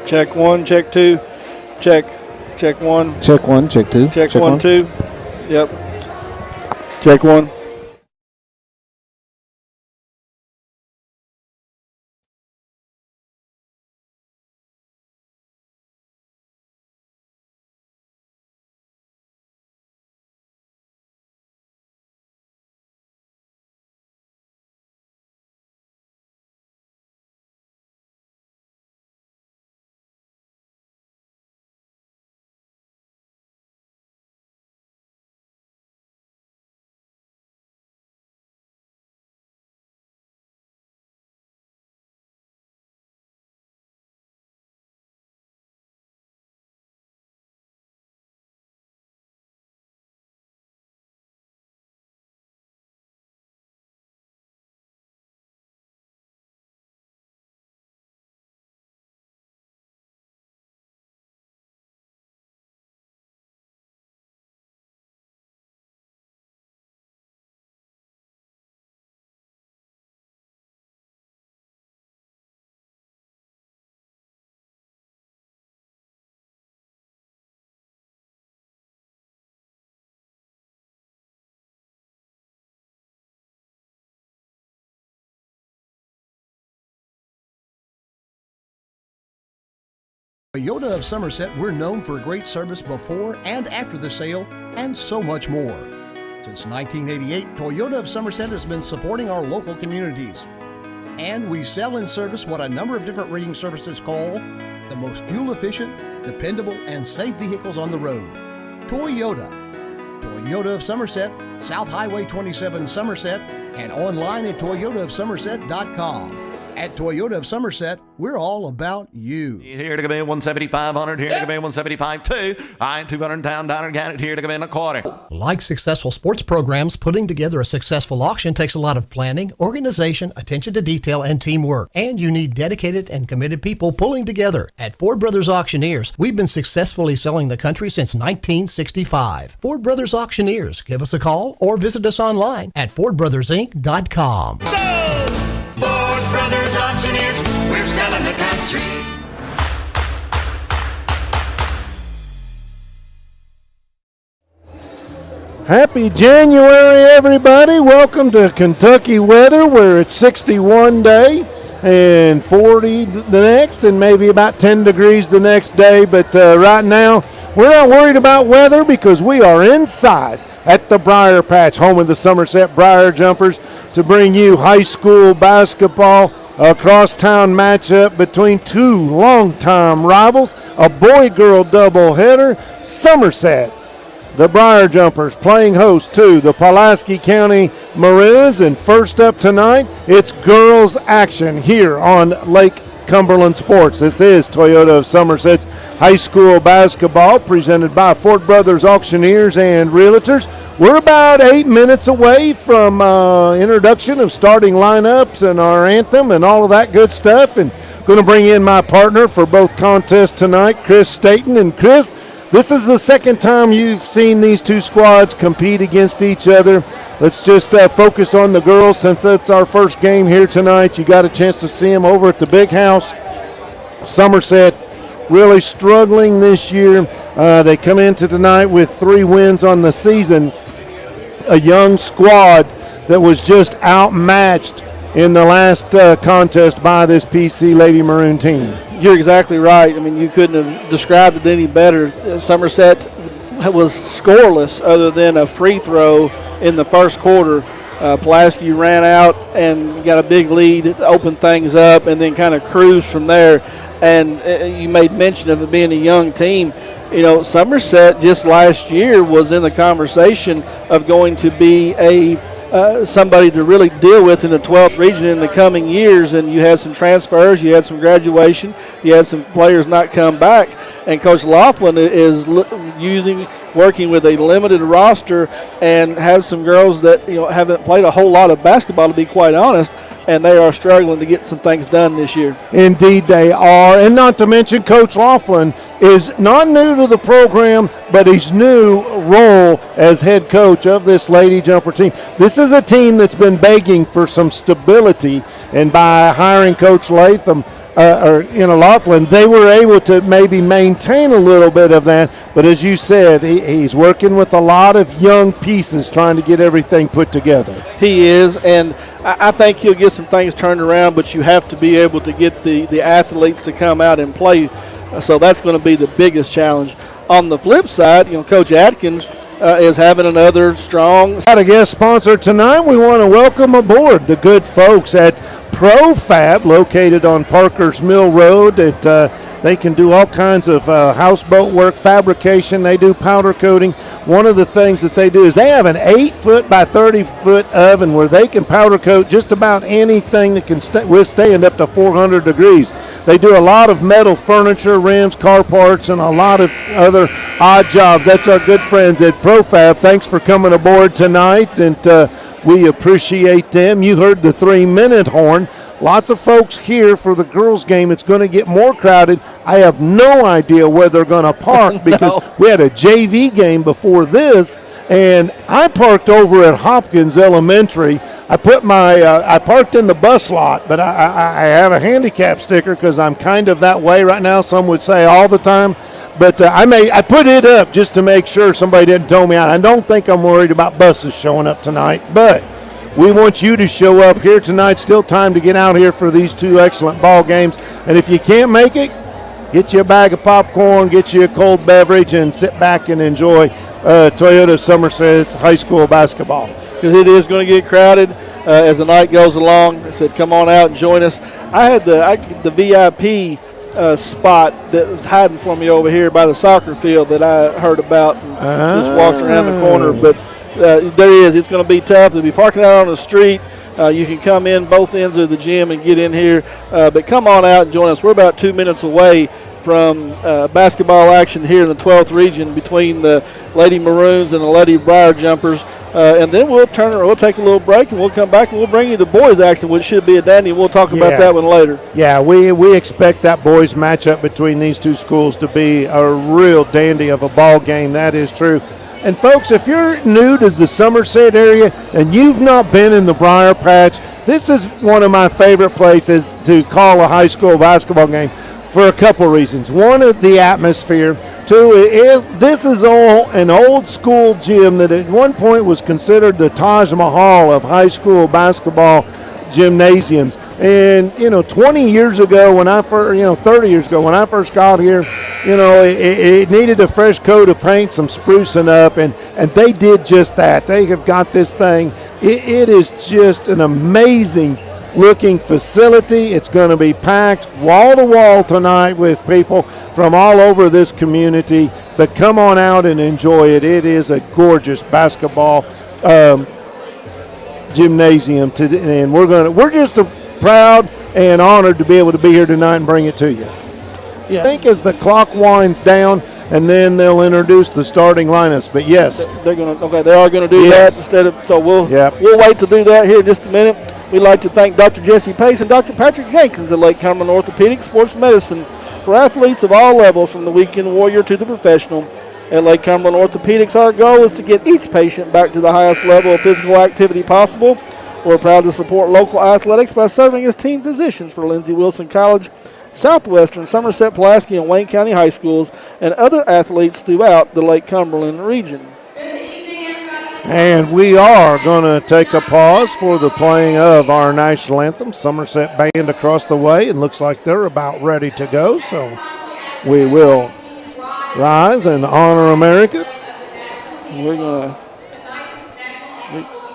Check 1, check 2, check 1. Check 1, check 2. Check 1, 2. Yep. Check 1. Toyota of Somerset, we're known for great service before and after the sale, and so much more. Since 1988, Toyota of Somerset has been supporting our local communities. And we sell and service what a number of different rating services call the most fuel-efficient, dependable, and safe vehicles on the road. Toyota. Toyota of Somerset, South Highway 27 Somerset, and online at toyotaofsomerset.com. At Toyota of Somerset, we're all about you. Here to come in 17500, here to come in 175 2. I $200 got it here to come in a quarter. Like successful sports programs, putting together a successful auction takes a lot of planning, organization, attention to detail, and teamwork. And you need dedicated and committed people pulling together. At Ford Brothers Auctioneers, we've been successfully selling the country since 1965. Ford Brothers Auctioneers. Give us a call or visit us online at FordBrothersInc.com. Ford Brothers Auctioneers, we're selling the country. Happy January, everybody. Welcome to Kentucky weather, where it's 61 day and 40 the next, and maybe about 10 degrees the next day. But right now, we're not worried about weather because we are inside at the Briar Patch, home of the Somerset Briar Jumpers, to bring you high school basketball, a crosstown matchup between two longtime rivals, a boy-girl doubleheader. Somerset, the Briar Jumpers, playing host to the Pulaski County Maroons. And first up tonight, it's girls action here on Lake Cumberland Sports. This is Toyota of Somerset's high school basketball, presented by Ford Brothers Auctioneers and Realtors. We're about 8 minutes away from introduction of starting lineups and our anthem and all of that good stuff. And going to bring in my partner for both contests tonight, Chris Staten. And Chris, this is the second time you've seen these two squads compete against each other. Let's just focus on the girls since it's our first game here tonight. You got a chance to see them over at the Big House. Somerset really struggling this year. They come into tonight with 3 wins on the season. A young squad that was just outmatched in the last contest by this PC Lady Maroon team. You're exactly right. I mean, you couldn't have described it any better. Somerset was scoreless other than a free throw in the first quarter. Pulaski ran out and got a big lead to open things up and then kind of cruised from there. And you made mention of it being a young team. You know, Somerset just last year was in the conversation of going to be somebody to really deal with in the 12th region in the coming years, and you had some transfers, you had some graduation, you had some players not come back, and Coach Laughlin is working with a limited roster and has some girls that haven't played a whole lot of basketball, to be quite honest, and they are struggling to get some things done this year. Indeed they are, and not to mention Coach Laughlin is not new to the program, but his new role as head coach of this Lady Jumper team. This is a team that's been begging for some stability, and by hiring Coach Latham, or in Laughlin, they were able to maybe maintain a little bit of that. But as you said, he's working with a lot of young pieces trying to get everything put together. He is, and I think he'll get some things turned around, but you have to be able to get the athletes to come out and play. So that's going to be the biggest challenge. On the flip side, Coach Atkins is having another strong. Got a guest sponsor tonight. We want to welcome aboard the good folks at ProFab, located on Parker's Mill Road. They can do all kinds of houseboat work, fabrication. They do powder coating. One of the things that they do is they have an 8-foot by 30-foot oven where they can powder coat just about anything that can withstand up to 400 degrees. They do a lot of metal furniture, rims, car parts, and a lot of other odd jobs. That's our good friends at ProFab. Thanks for coming aboard tonight, and we appreciate them. You heard the 3-minute horn. Lots of folks here for the girls' game. It's going to get more crowded. I have no idea where they're going to park because we had a JV game before this, and I parked over at Hopkins Elementary. I parked in the bus lot, but I have a handicap sticker because I'm kind of that way right now. Some would say all the time. But I put it up just to make sure somebody didn't tow me out. I don't think I'm worried about buses showing up tonight, but we want you to show up here tonight. Still time to get out here for these two excellent ball games. And if you can't make it, get you a bag of popcorn, get you a cold beverage, and sit back and enjoy Toyota Somerset's high school basketball. Because it is going to get crowded as the night goes along. I said, come on out and join us. I had the VIP spot that was hiding for me over here by the soccer field that I heard about and just walked around the corner. But there he is. It's going to be tough. They'll be parking out on the street. You can come in both ends of the gym and get in here. But come on out and join us. We're about 2 minutes away from basketball action here in the 12th region between the Lady Maroons and the Lady Briar Jumpers. And then we'll take a little break, and we'll come back and we'll bring you the boys' action, which should be a dandy. We'll talk about that one later. Yeah, we expect that boys' matchup between these two schools to be a real dandy of a ball game. That is true. And, folks, if you're new to the Somerset area and you've not been in the Briar Patch, this is one of my favorite places to call a high school basketball game for a couple reasons. One is the atmosphere. Two, this is an old school gym that at one point was considered the Taj Mahal of high school basketball gymnasiums. And 20 years ago when I first 30 years ago when I first got here, it needed a fresh coat of paint, some sprucing up, and they did just that. They have got this thing. It is just an amazing looking facility. It's going to be packed wall to wall tonight with people from all over this community. But come on out and enjoy it. It is a gorgeous basketball gymnasium, and we're just proud and honored to be able to be here tonight and bring it to you. Yeah. I think as the clock winds down, and then they'll introduce the starting lineups. But yes, they are going to do that instead of. So we'll wait to do that here in just a minute. We'd like to thank Dr. Jesse Pace and Dr. Patrick Jenkins at Lake Cumberland Orthopedic Sports Medicine for athletes of all levels, from the weekend warrior to the professional. At Lake Cumberland Orthopedics, our goal is to get each patient back to the highest level of physical activity possible. We're proud to support local athletics by serving as team physicians for Lindsey Wilson College, Southwestern, Somerset, Pulaski, and Wayne County High Schools, and other athletes throughout the Lake Cumberland region. And we are going to take a pause for the playing of our national anthem. Somerset Band across the way, and looks like they're about ready to go. So we will rise and honor America. We're going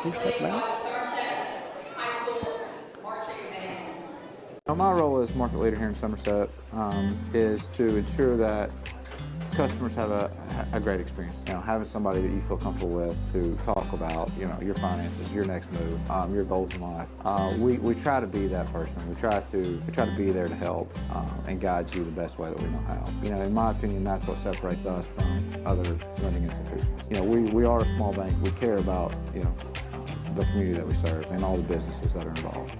to step now. My role as market leader here in Somerset is to ensure that customers have a great experience. Having somebody that you feel comfortable with to talk about, your finances, your next move, your goals in life. We try to be that person. We try to be there to help and guide you the best way that we know how. In my opinion, that's what separates us from other lending institutions. We are a small bank. We care about the community that we serve and all the businesses that are involved.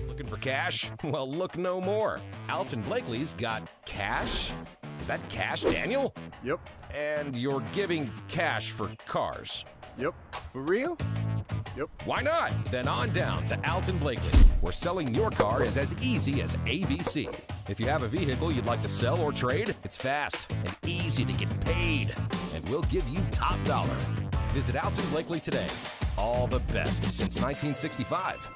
Looking for cash? Well, look no more. Alton Blakely's got cash. Is that cash, Daniel? Yep. And you're giving cash for cars? Yep. For real? Yep. Why not? Then on down to Alton Blakely, where selling your car is as easy as ABC. If you have a vehicle you'd like to sell or trade, it's fast and easy to get paid, and we'll give you top dollar. Visit Alton Blakely today. All the best since 1965.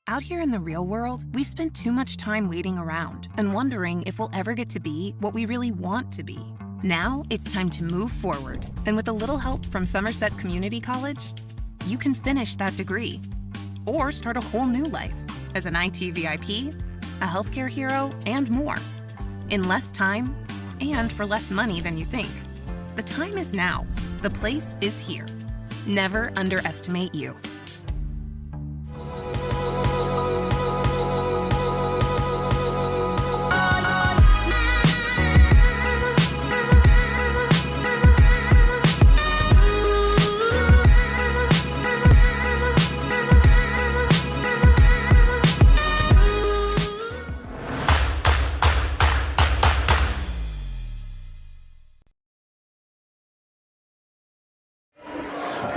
Out here in the real world, we've spent too much time waiting around and wondering if we'll ever get to be what we really want to be. Now it's time to move forward, and with a little help from Somerset Community College, you can finish that degree or start a whole new life as an IT VIP, a healthcare hero, and more in less time and for less money than you think. The time is now. The place is here. Never underestimate you.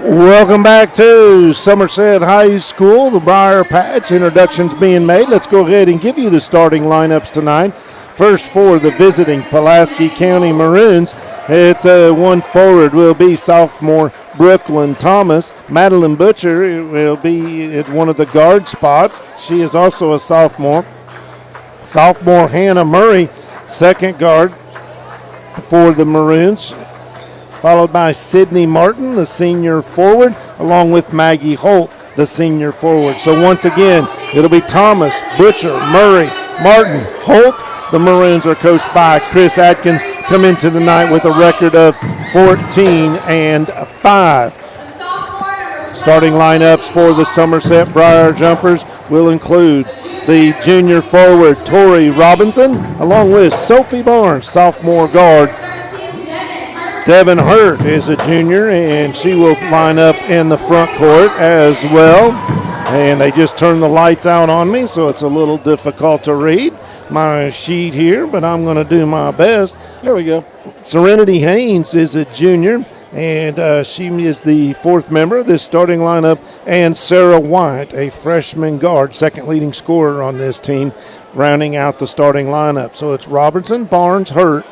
Welcome back to Somerset High School, the Briar Patch. Introductions being made. Let's go ahead and give you the starting lineups tonight. First for the visiting Pulaski County Maroons. At one forward will be sophomore Brooklyn Thomas. Madeline Butcher will be at one of the guard spots. She is also a sophomore. Sophomore Hannah Murray, second guard for the Maroons, followed by Sydney Martin, the senior forward, along with Maggie Holt, the senior forward. So once again, it'll be Thomas, Butcher, Murray, Martin, Holt. The Maroons are coached by Chris Atkins, come into the night with a record of 14-5. Starting lineups for the Somerset Briar Jumpers will include the junior forward, Tori Robinson, along with Sophie Barnes, sophomore guard. Devin Hurt is a junior, and she will line up in the front court as well. And they just turned the lights out on me, so it's a little difficult to read my sheet here, but I'm going to do my best. There we go. Serenity Haynes is a junior, and she is the fourth member of this starting lineup. And Sarah White, a freshman guard, second leading scorer on this team, rounding out the starting lineup. So it's Robertson, Barnes, Hurt,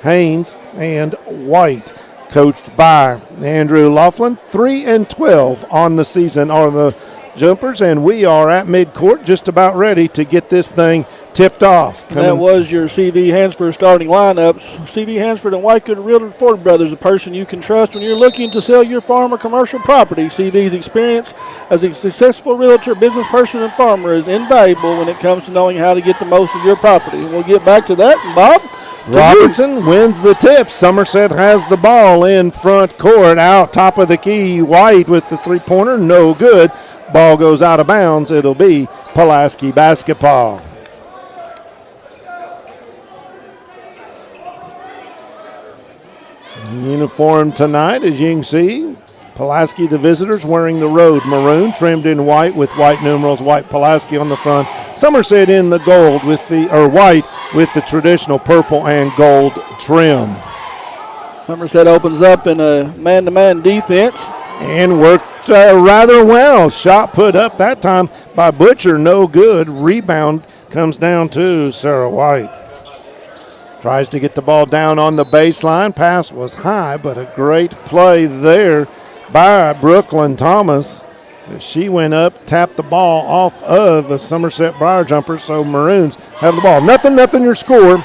Haynes, and White, coached by Andrew Laughlin. 3-12 on the season are the Jumpers, and we are at midcourt just about ready to get this thing tipped off. That was your C.V. Hansford starting lineups. C.V. Hansford and Whitecoat Realtor Ford Brothers, a person you can trust when you're looking to sell your farm or commercial property. C.V.'s experience as a successful realtor, business person, and farmer is invaluable when it comes to knowing how to get the most of your property. And we'll get back to that. And Bob? Robertson wins the tip. Somerset has the ball in front court, out top of the key. White with the three-pointer, no good. Ball goes out of bounds. It'll be Pulaski basketball. Uniform tonight, as you can see, Pulaski, the visitors, wearing the road maroon, trimmed in white with white numerals, white Pulaski on the front. Somerset in the gold with the, or white with the traditional purple and gold trim. Somerset opens up in a man-to-man defense. And worked rather well. Shot put up that time by Butcher, no good. Rebound comes down to Sarah White. Tries to get the ball down on the baseline. Pass was high, but a great play there by Brooklyn Thomas. She went up, tapped the ball off of a Somerset Briar jumper, so Maroons have the ball. Nothing your score.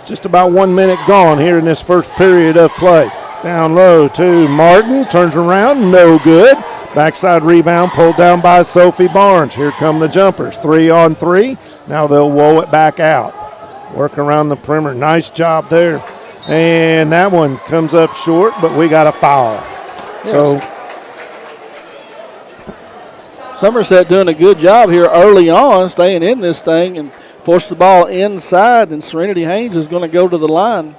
Just about 1 minute gone here in this first period of play. Down low to Martin, turns around, no good. Backside rebound pulled down by Sophie Barnes. Here come the Jumpers, 3-on-3. Now they'll woe it back out. Work around the perimeter, nice job there. And that one comes up short, but we got a foul. Yes. So Somerset doing a good job here early on, staying in this thing and force the ball inside, and Serenity Haynes is going to go to the line.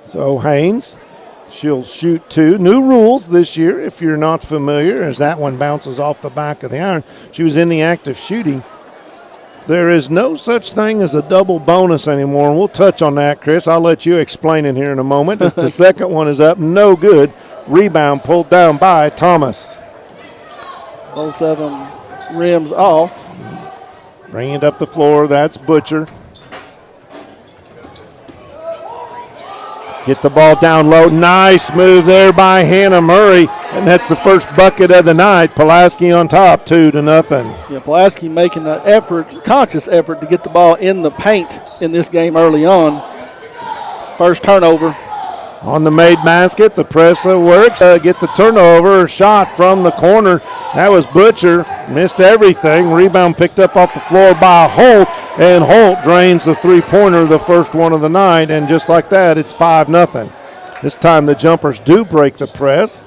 So Haynes, she'll shoot two. New rules this year, if you're not familiar, as that one bounces off the back of the iron. She was in the act of shooting. There is no such thing as a double bonus anymore, and we'll touch on that, Chris. I'll let you explain it here in a moment. As the second one is up, no good. Rebound pulled down by Thomas. Both of them rims off. Bringing it up the floor, that's Butcher. Get the ball down low. Nice move there by Hannah Murray. And that's the first bucket of the night. Pulaski on top, 2-0. Yeah, Pulaski making an effort, conscious effort to get the ball in the paint in this game early on. First turnover. On the made basket, the press works. Get the turnover, shot from the corner. That was Butcher. Missed everything. Rebound picked up off the floor by Holt. And Holt drains the three-pointer, the first one of the night. And just like that, it's 5-0. This time the jumpers do break the press.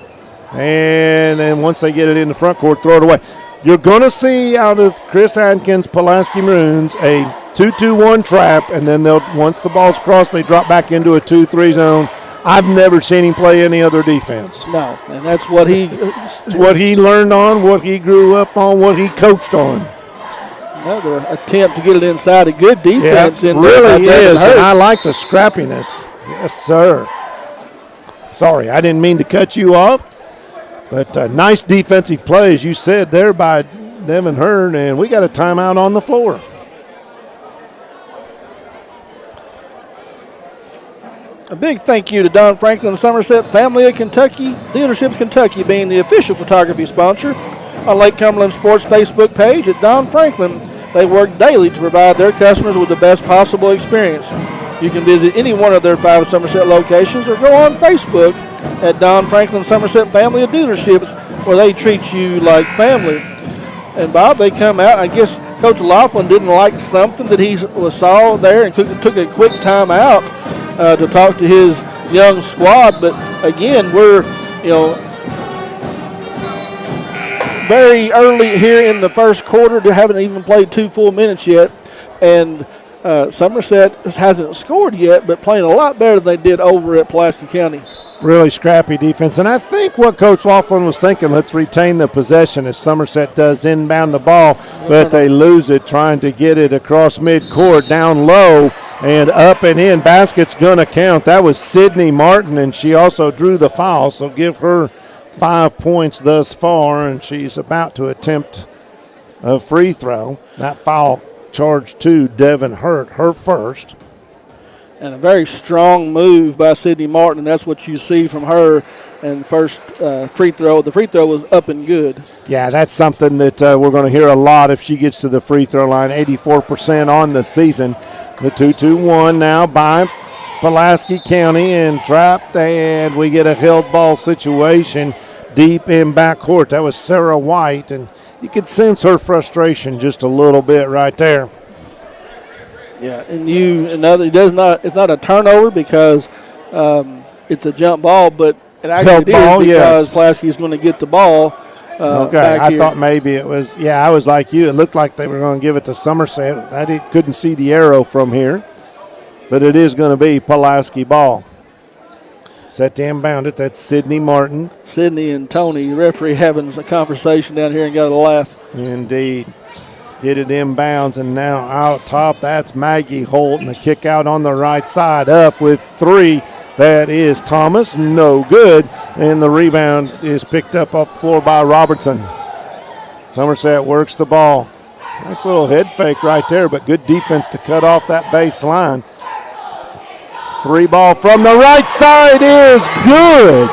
And then once they get it in the front court, throw it away. You're going to see out of Chris Adkins, Pulaski Maroons, a 2-2-1 trap. And then they'll once the ball's crossed, they drop back into a 2-3 zone. I've never seen him play any other defense. No, and that's what he learned on, what he grew up on, what he coached on. Another attempt to get it inside. A good defense. Yeah, really is, and I like the scrappiness. Yes, sir. Sorry, I didn't mean to cut you off, but nice defensive play, as you said there by Devin Hurd, and we got a timeout on the floor. A big thank you to Don Franklin and Somerset Family of Kentucky, Dealerships Kentucky being the official photography sponsor. On Lake Cumberland Sports Facebook page at Don Franklin, they work daily to provide their customers with the best possible experience. You can visit any one of their 5 Somerset locations or go on Facebook at Don Franklin Somerset Family of Dealerships, where they treat you like family. And Bob, they come out. I guess Coach Laughlin didn't like something that he saw there and took a quick time out to talk to his young squad. But again, we're very early here in the first quarter. They haven't even played 2 full minutes yet, and Somerset hasn't scored yet, but playing a lot better than they did over at Pulaski County. Really scrappy defense, and I think what Coach Laughlin was thinking, let's retain the possession as Somerset does inbound the ball, but they lose it trying to get it across midcourt, down low, and up and in. Basket's going to count. That was Sydney Martin, and she also drew the foul, so give her 5 points thus far, and she's about to attempt a free throw. That foul charged to Devin Hurt, her first. And a very strong move by Sydney Martin. That's what you see from her. And first free throw, the free throw was up and good. Yeah, that's something that we're going to hear a lot if she gets to the free throw line. 84% on the season. The 2-2-1 now by Pulaski County and trapped, and we get a held ball situation deep in backcourt. That was Sarah White, and you could sense her frustration just a little bit right there. Yeah, and it's not a turnover because it's a jump ball, but it actually is because Pulaski is going to get the ball. Okay, I thought maybe it was, I was like you. It looked like they were going to give it to Somerset. I couldn't see the arrow from here, but it is going to be Pulaski ball. Set to inbound it. That's Sydney Martin. Sydney and Tony, the referee, having a conversation down here and got a laugh. Indeed. Get it inbounds, and now out top, that's Maggie Holt, and the kick out on the right side. Up with 3. That is Thomas. No good. And the rebound is picked up off the floor by Robertson. Somerset works the ball. Nice little head fake right there, but good defense to cut off that baseline. 3 ball from the right side is good.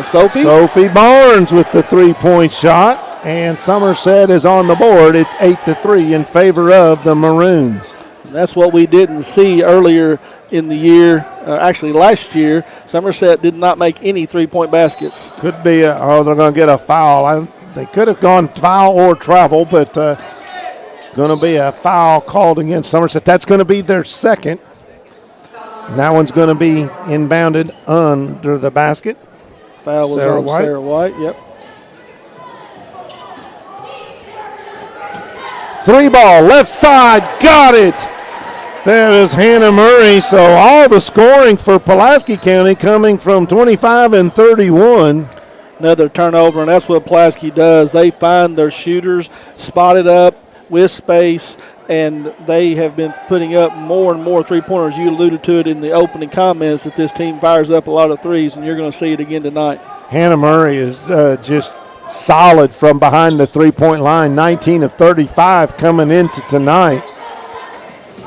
Sophie Barnes with the 3-point shot. And Somerset is on the board. It's 8-3 in favor of the Maroons. That's what we didn't see earlier in the year. Actually, last year, Somerset did not make any 3-point baskets. Could be they're going to get a foul. They could have gone foul or travel, but going to be a foul called against Somerset. That's going to be their second. And that one's going to be inbounded under the basket. Foul was Sarah on White. Sarah White, yep. 3 ball, left side, got it. That is Hannah Murray. So all the scoring for Pulaski County coming from 25 and 31. Another turnover, and that's what Pulaski does. They find their shooters spotted up with space, and they have been putting up more and more three-pointers. You alluded to it in the opening comments that this team fires up a lot of threes, and you're going to see it again tonight. Hannah Murray is just solid from behind the three-point line, 19 of 35 coming into tonight.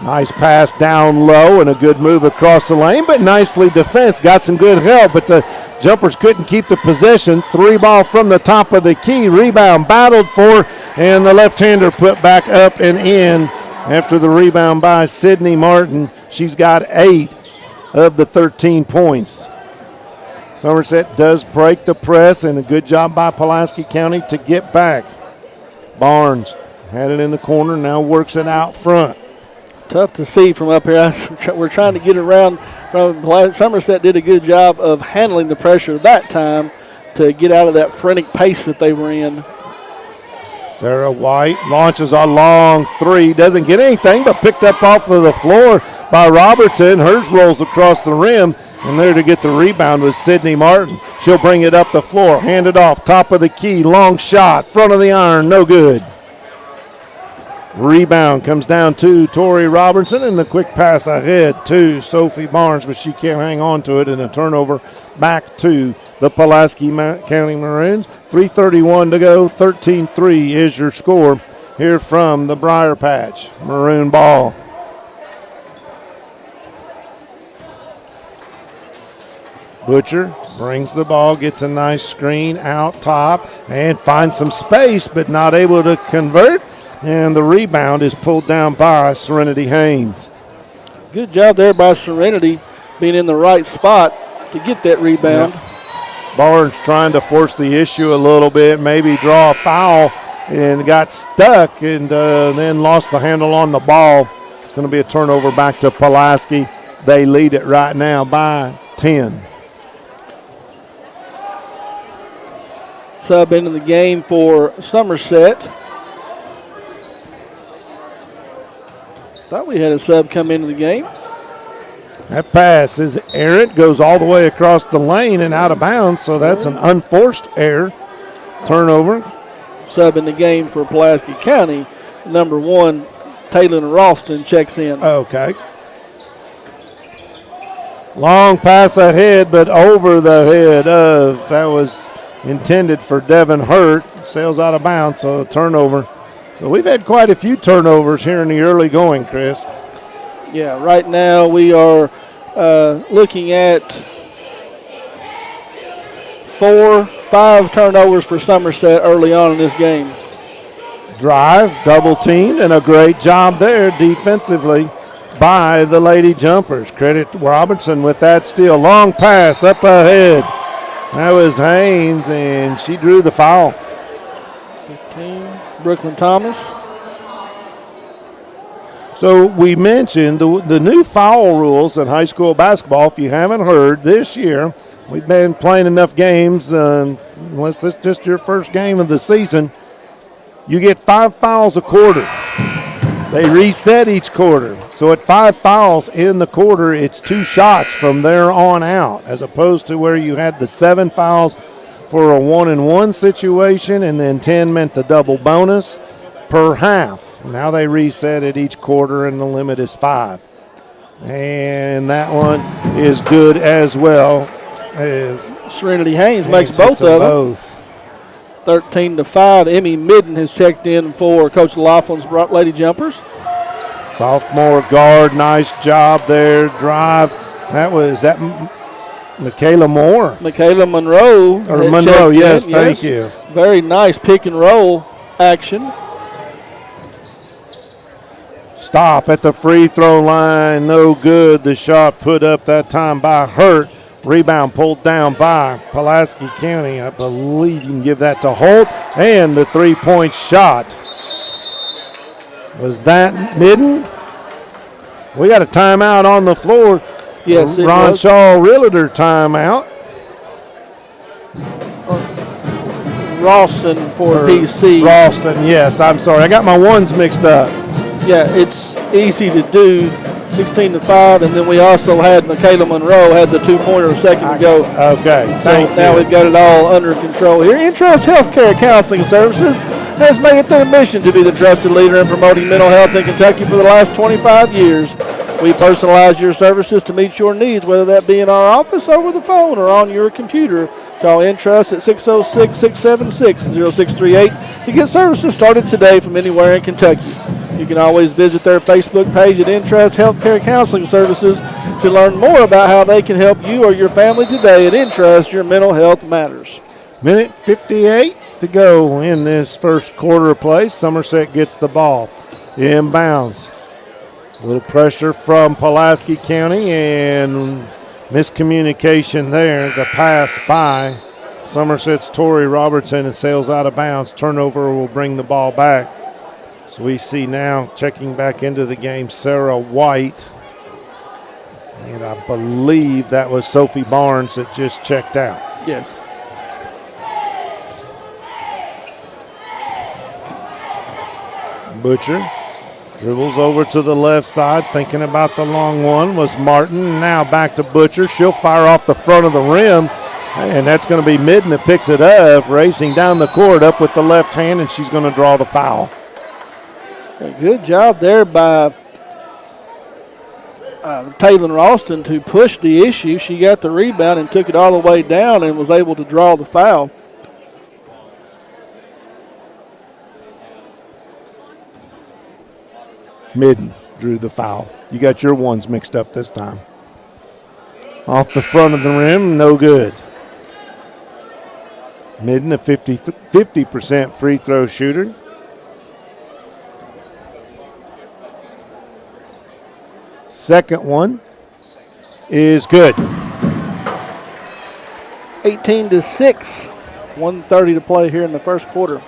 Nice pass down low and a good move across the lane, but nicely defensed. Got some good help, but the Jumpers couldn't keep the possession. Three ball from the top of the key. Rebound battled for, and the left-hander put back up and in after the rebound by Sydney Martin. She's got 8 of the 13 points. Somerset does break the press, and a good job by Pulaski County to get back. Barnes had it in the corner, now works it out front. Tough to see from up here. We're trying to get around. Somerset did a good job of handling the pressure that time to get out of that frenetic pace that they were in. Sarah White launches a long three. Doesn't get anything, but picked up off of the floor by Robertson. Hers rolls across the rim, and there to get the rebound was Sydney Martin. She'll bring it up the floor, hand it off, top of the key, long shot, front of the iron, no good. Rebound comes down to Tori Robertson, and the quick pass ahead to Sophie Barnes, but she can't hang on to it, and a turnover back to the Pulaski County Maroons. 3:31 to go, 13-3 is your score here from the Briar Patch. Maroon ball. Butcher brings the ball, gets a nice screen out top, and finds some space, but not able to convert. And the rebound is pulled down by Serenity Haynes. Good job there by Serenity, being in the right spot to get that rebound. Yep. Barnes trying to force the issue a little bit, maybe draw a foul, and got stuck and then lost the handle on the ball. It's going to be a turnover back to Pulaski. They lead it right now by 10. Sub into the game for Somerset. Thought we had a sub come into the game. That pass is errant, goes all the way across the lane and out of bounds, so that's an unforced error. Turnover. Sub in the game for Pulaski County. Number 1, Taylor Ralston checks in. Okay. Long pass ahead, but over the head of, that was intended for Devin Hurt. Sails out of bounds, so a turnover. So we've had quite a few turnovers here in the early going, Chris. Yeah, right now we are looking at 4-5 turnovers for Somerset early on in this game. Drive, double teamed, and a great job there defensively by the Lady Jumpers. Credit Robertson with that steal. Long pass up ahead. That was Haynes, and she drew the foul. 15. Brooklyn Thomas. So we mentioned the new foul rules in high school basketball. If you haven't heard, this year we've been playing enough games, unless this is just your first game of the season, you get 5 fouls a quarter. They reset each quarter. So at 5 fouls in the quarter, it's 2 shots from there on out, as opposed to where you had the 7 fouls for a 1-and-1 situation, and then 10 meant the double bonus per half. Now they reset it each quarter, and the limit is 5. And that one is good as well. As Serenity Haynes makes both of them. 13-5. Emmy Midden has checked in for Coach Laughlin's Lady Jumpers. Sophomore guard, nice job there. Drive. That Michaela Moore. Michaela Monroe. Or Monroe, yes, thank you. Very nice pick and roll action. Stop at the free throw line, no good. The shot put up that time by Hurt. Rebound pulled down by Pulaski County. I believe you can give that to Holt. And the 3-point shot. Was that Midden? We got a timeout on the floor. Yes, it Ron was. Shaw Realtor timeout. Ralston for PC. Ralston, yes, I'm sorry. I got my ones mixed up. Yeah, it's easy to do. 16-5, and then we also had Michaela Monroe had the 2-pointer a second ago. Okay, thank you. Now we've got it all under control here. Intrust Healthcare Counseling Services has made it their mission to be the trusted leader in promoting mental health in Kentucky for the last 25 years. We personalize your services to meet your needs, whether that be in our office, over the phone, or on your computer. Call Entrust at 606-676-0638 to get services started today from anywhere in Kentucky. You can always visit their Facebook page at Entrust Healthcare Counseling Services to learn more about how they can help you or your family today. At Entrust, your mental health matters. Minute 58 to go in this first quarter of play. Somerset gets the ball inbounds. A little pressure from Pulaski County and miscommunication there. The pass by Somerset's Tori Robertson and sails out of bounds. Turnover will bring the ball back. So we see now checking back into the game Sarah White. And I believe that was Sophie Barnes that just checked out. Yes. Butcher dribbles over to the left side, thinking about the long one was Martin. Now back to Butcher. She'll fire off the front of the rim, and that's going to be Midden that picks it up, racing down the court up with the left hand, and she's going to draw the foul. A good job there by Taylor Ralston to push the issue. She got the rebound and took it all the way down and was able to draw the foul. Midden drew the foul. You got your ones mixed up this time. Off the front of the rim, no good. Midden, a 50% free throw shooter. Second one is good. 18-6, 1:30 to play here in the first quarter.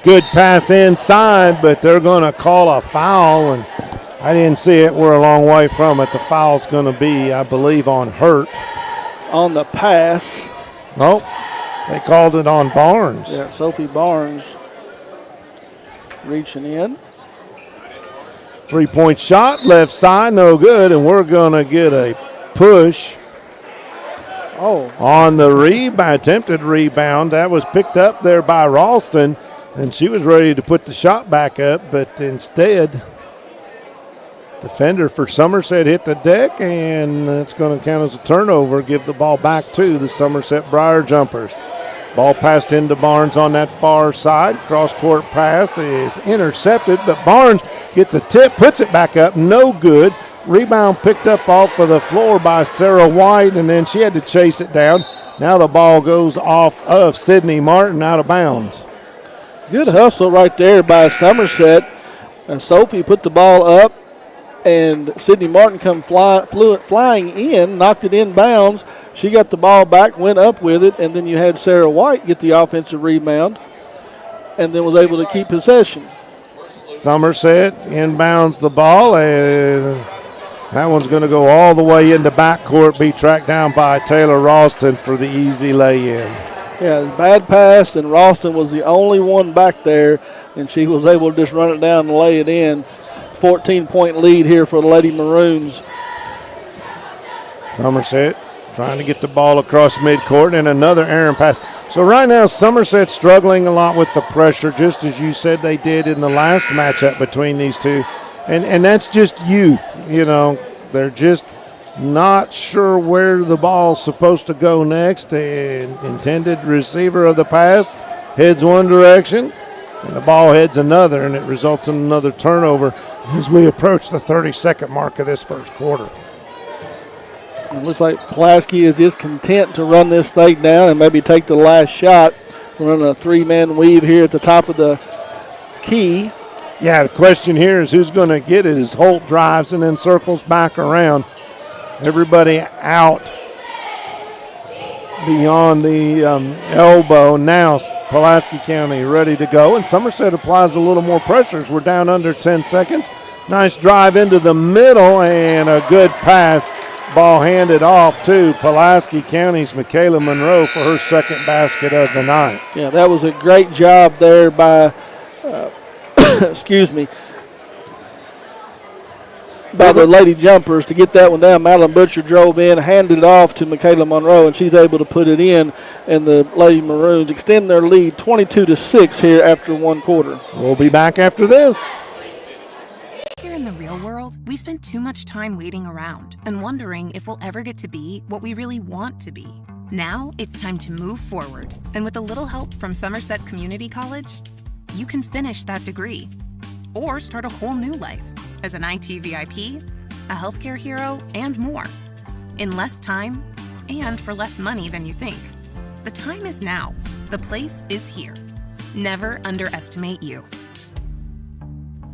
Good pass inside, but they're going to call a foul, and I didn't see it. We're a long way from it. The foul's going to be, I believe, on Hurt. On the pass. Nope, they called it on Barnes. Yeah, Sophie Barnes reaching in. 3-point shot, left side, no good, and we're going to get a push. On the attempted rebound. That was picked up there by Ralston. And she was ready to put the shot back up, but instead, defender for Somerset hit the deck, and that's going to count as a turnover, give the ball back to the Somerset Briar Jumpers. Ball passed into Barnes on that far side. Cross-court pass is intercepted, but Barnes gets a tip, puts it back up, no good. Rebound picked up off of the floor by Sarah White, and then she had to chase it down. Now the ball goes off of Sydney Martin out of bounds. Good hustle right there by Somerset. Sophie put the ball up, and Sydney Martin come flying in, knocked it inbounds. She got the ball back, went up with it, and then you had Sarah White get the offensive rebound and then was able to keep possession. Somerset inbounds the ball, and that one's going to go all the way into backcourt, be tracked down by Taylor Ralston for the easy lay-in. Yeah, bad pass, and Ralston was the only one back there, and she was able to just run it down and lay it in. 14-point lead here for the Lady Maroons. Somerset trying to get the ball across midcourt, and another errant pass. So right now, Somerset struggling a lot with the pressure, just as you said they did in the last matchup between these two. And that's just youth, you know. They're just not sure where the ball's supposed to go next. The intended receiver of the pass heads one direction, and the ball heads another, and it results in another turnover as we approach the 30-second mark of this first quarter. It looks like Pulaski is just content to run this thing down and maybe take the last shot. We're running a three-man weave here at the top of the key. Yeah, the question here is who's going to get it as Holt drives and then circles back around. Everybody out beyond the elbow. Now Pulaski County ready to go, and Somerset applies a little more pressure as we're down under 10 seconds. Nice drive into the middle and a good pass. Ball handed off to Pulaski County's Michaela Monroe for her second basket of the night. Yeah, that was a great job there by, excuse me, by the Lady Jumpers to get that one down. Madeline Butcher drove in, handed it off to Michaela Monroe, and she's able to put it in, and the Lady Maroons extend their lead 22-6 here after one quarter. We'll be back after this. Here in the real world, we've spent too much time waiting around and wondering if we'll ever get to be what we really want to be. Now it's time to move forward, and with a little help from Somerset Community College, you can finish that degree or start a whole new life as an IT VIP, a healthcare hero, and more, in less time and for less money than you think. The time is now. The place is here. Never underestimate you.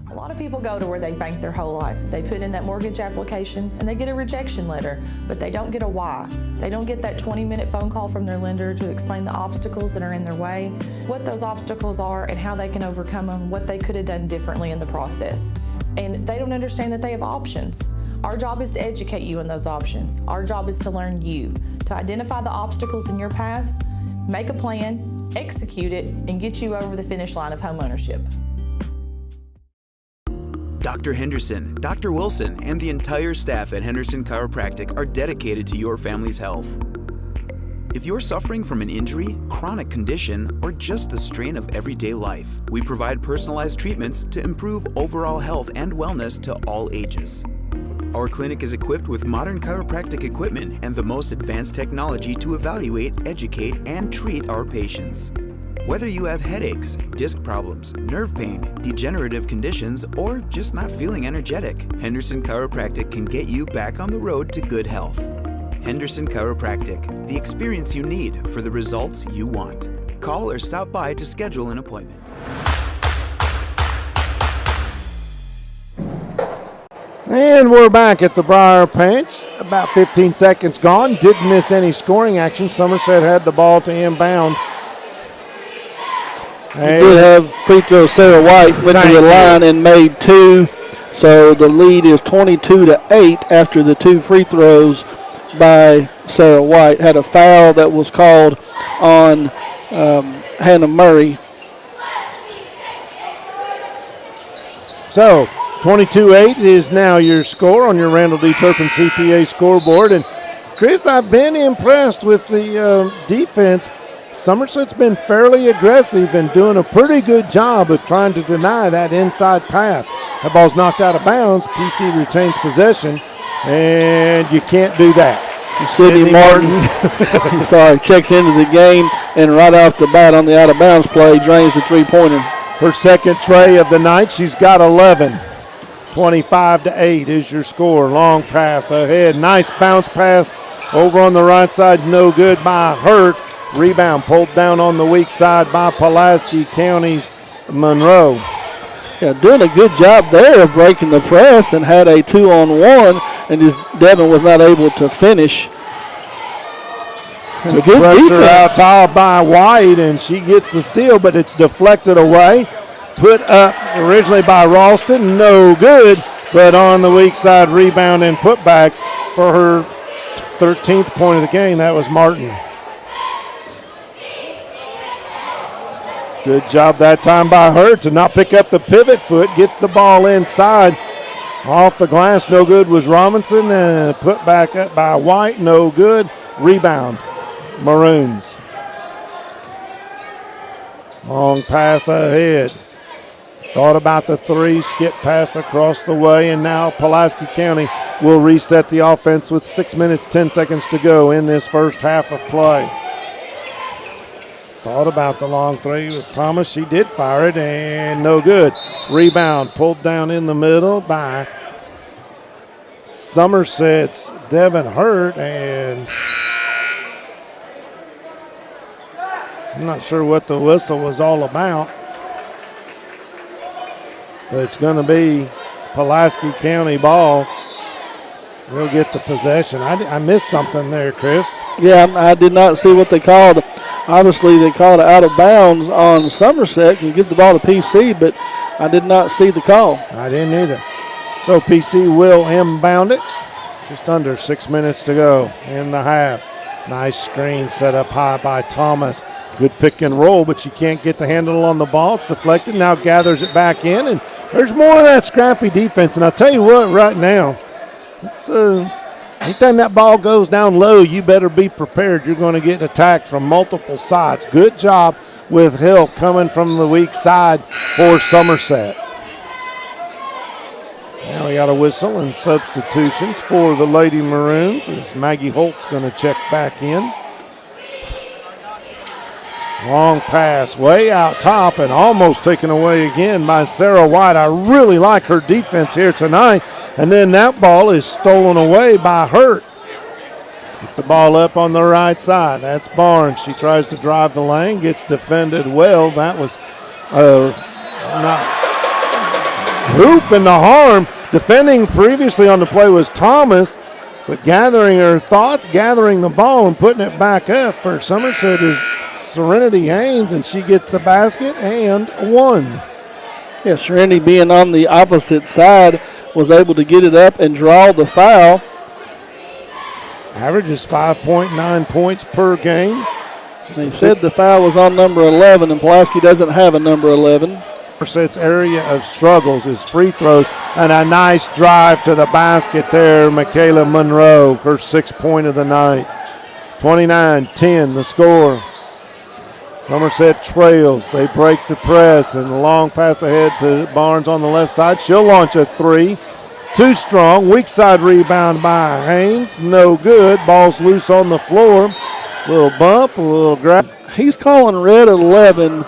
A lot of people go to where they bank their whole life. They put in that mortgage application and they get a rejection letter, but they don't get a why. They don't get that 20-minute phone call from their lender to explain the obstacles that are in their way, what those obstacles are and how they can overcome them, what they could have done differently in the process. And they don't understand that they have options. Our job is to educate you on those options. Our job is to learn you, to identify the obstacles in your path, make a plan, execute it, and get you over the finish line of homeownership. Dr. Henderson, Dr. Wilson, and the entire staff at Henderson Chiropractic are dedicated to your family's health. If you're suffering from an injury, chronic condition, or just the strain of everyday life, we provide personalized treatments to improve overall health and wellness to all ages. Our clinic is equipped with modern chiropractic equipment and the most advanced technology to evaluate, educate, and treat our patients. Whether you have headaches, disc problems, nerve pain, degenerative conditions, or just not feeling energetic, Henderson Chiropractic can get you back on the road to good health. Henderson Chiropractic, the experience you need for the results you want. Call or stop by to schedule an appointment. And we're back at the Briar Patch. About 15 seconds gone. Didn't miss any scoring action. Somerset had the ball to inbound. We did have free throw. Sarah White went to the line and made two. So the lead is 22-8 after the two free throws by Sarah White. Had a foul that was called on Hannah Murray. So 22-8 is now your score on your Randall D. Turpin CPA scoreboard. And Chris, I've been impressed with the defense. Somerset's been fairly aggressive and doing a pretty good job of trying to deny that inside pass. That ball's knocked out of bounds. PC retains possession, and you can't do that. Sydney Martin, checks into the game, and right off the bat on the out-of-bounds play, drains the three-pointer. Her second tray of the night. She's got 11. 25-8 is your score. Long pass ahead. Nice bounce pass over on the right side. No good by Hurt. Rebound pulled down on the weak side by Pulaski County's Monroe. Yeah, doing a good job there of breaking the press and had a 2-on-1, and just Devin was not able to finish. Good pressure out top by White, and she gets the steal, but it's deflected away. Put up originally by Ralston, no good, but on the weak side rebound and put back for her 13th point of the game. That was Martin. Good job that time by her to not pick up the pivot foot. Gets the ball inside. Off the glass, no good was Robinson. And put back up by White, no good. Rebound, Maroons. Long pass ahead. Thought about the three, skip pass across the way, and now Pulaski County will reset the offense with 6 minutes, 10 seconds to go in this first half of play. Thought about the long three. It was Thomas. She did fire it, and no good. Rebound pulled down in the middle by Somerset's Devin Hurt, and I'm not sure what the whistle was all about. But it's going to be Pulaski County ball. We'll get the possession. I missed something there, Chris. Yeah, I did not see what they called. Obviously, they called it out of bounds on Somerset. You give the ball to PC, but I did not see the call. I didn't either. So PC will inbound it. Just under 6 minutes to go in the half. Nice screen set up high by Thomas. Good pick and roll, but she can't get the handle on the ball. It's deflected. Now gathers it back in, and there's more of that scrappy defense. And I'll tell you what, right now, it's anytime that ball goes down low, you better be prepared. You're going to get attacked from multiple sides. Good job with help coming from the weak side for Somerset. Now we got a whistle and substitutions for the Lady Maroons as Maggie Holt's going to check back in. Long pass way out top and almost taken away again by Sarah White. I really like her defense here tonight. And then that ball is stolen away by Hurt. Get the ball up on the right side. That's Barnes. She tries to drive the lane, gets defended well. That was not hoop in the harm. Defending previously on the play was Thomas, but gathering her thoughts, gathering the ball and putting it back up for Somerset is Serenity Haynes, and she gets the basket and one. Yeah, Serenity being on the opposite side was able to get it up and draw the foul. Averages 5.9 points per game. They said the foul was on number 11, and Pulaski doesn't have a number 11. Somerset's area of struggles is free throws, and a nice drive to the basket there, Michaela Monroe, her 6th point of the night. 29-10 the score. Somerset trails. They break the press, and a long pass ahead to Barnes on the left side. She'll launch a three. Too strong. Weak side rebound by Haynes. No good. Ball's loose on the floor. Little bump, a little grab. He's calling red 11.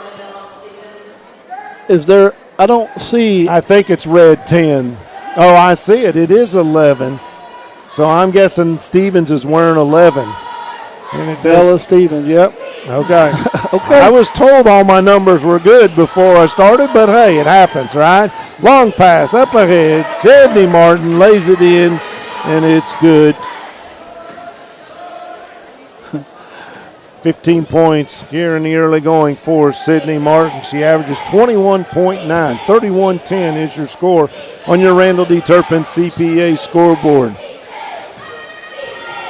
Is there, I don't see. I think it's red 10. Oh, I see it. It is 11. So I'm guessing Stevens is wearing 11. And Bella Stevens, yep. Okay. Okay. I was told all my numbers were good before I started, but hey, it happens, right? Long pass up ahead. Sydney Martin lays it in, and it's good. 15 points here in the early going for Sydney Martin. She averages 21.9. 31-10 is your score on your Randall D. Turpin CPA scoreboard.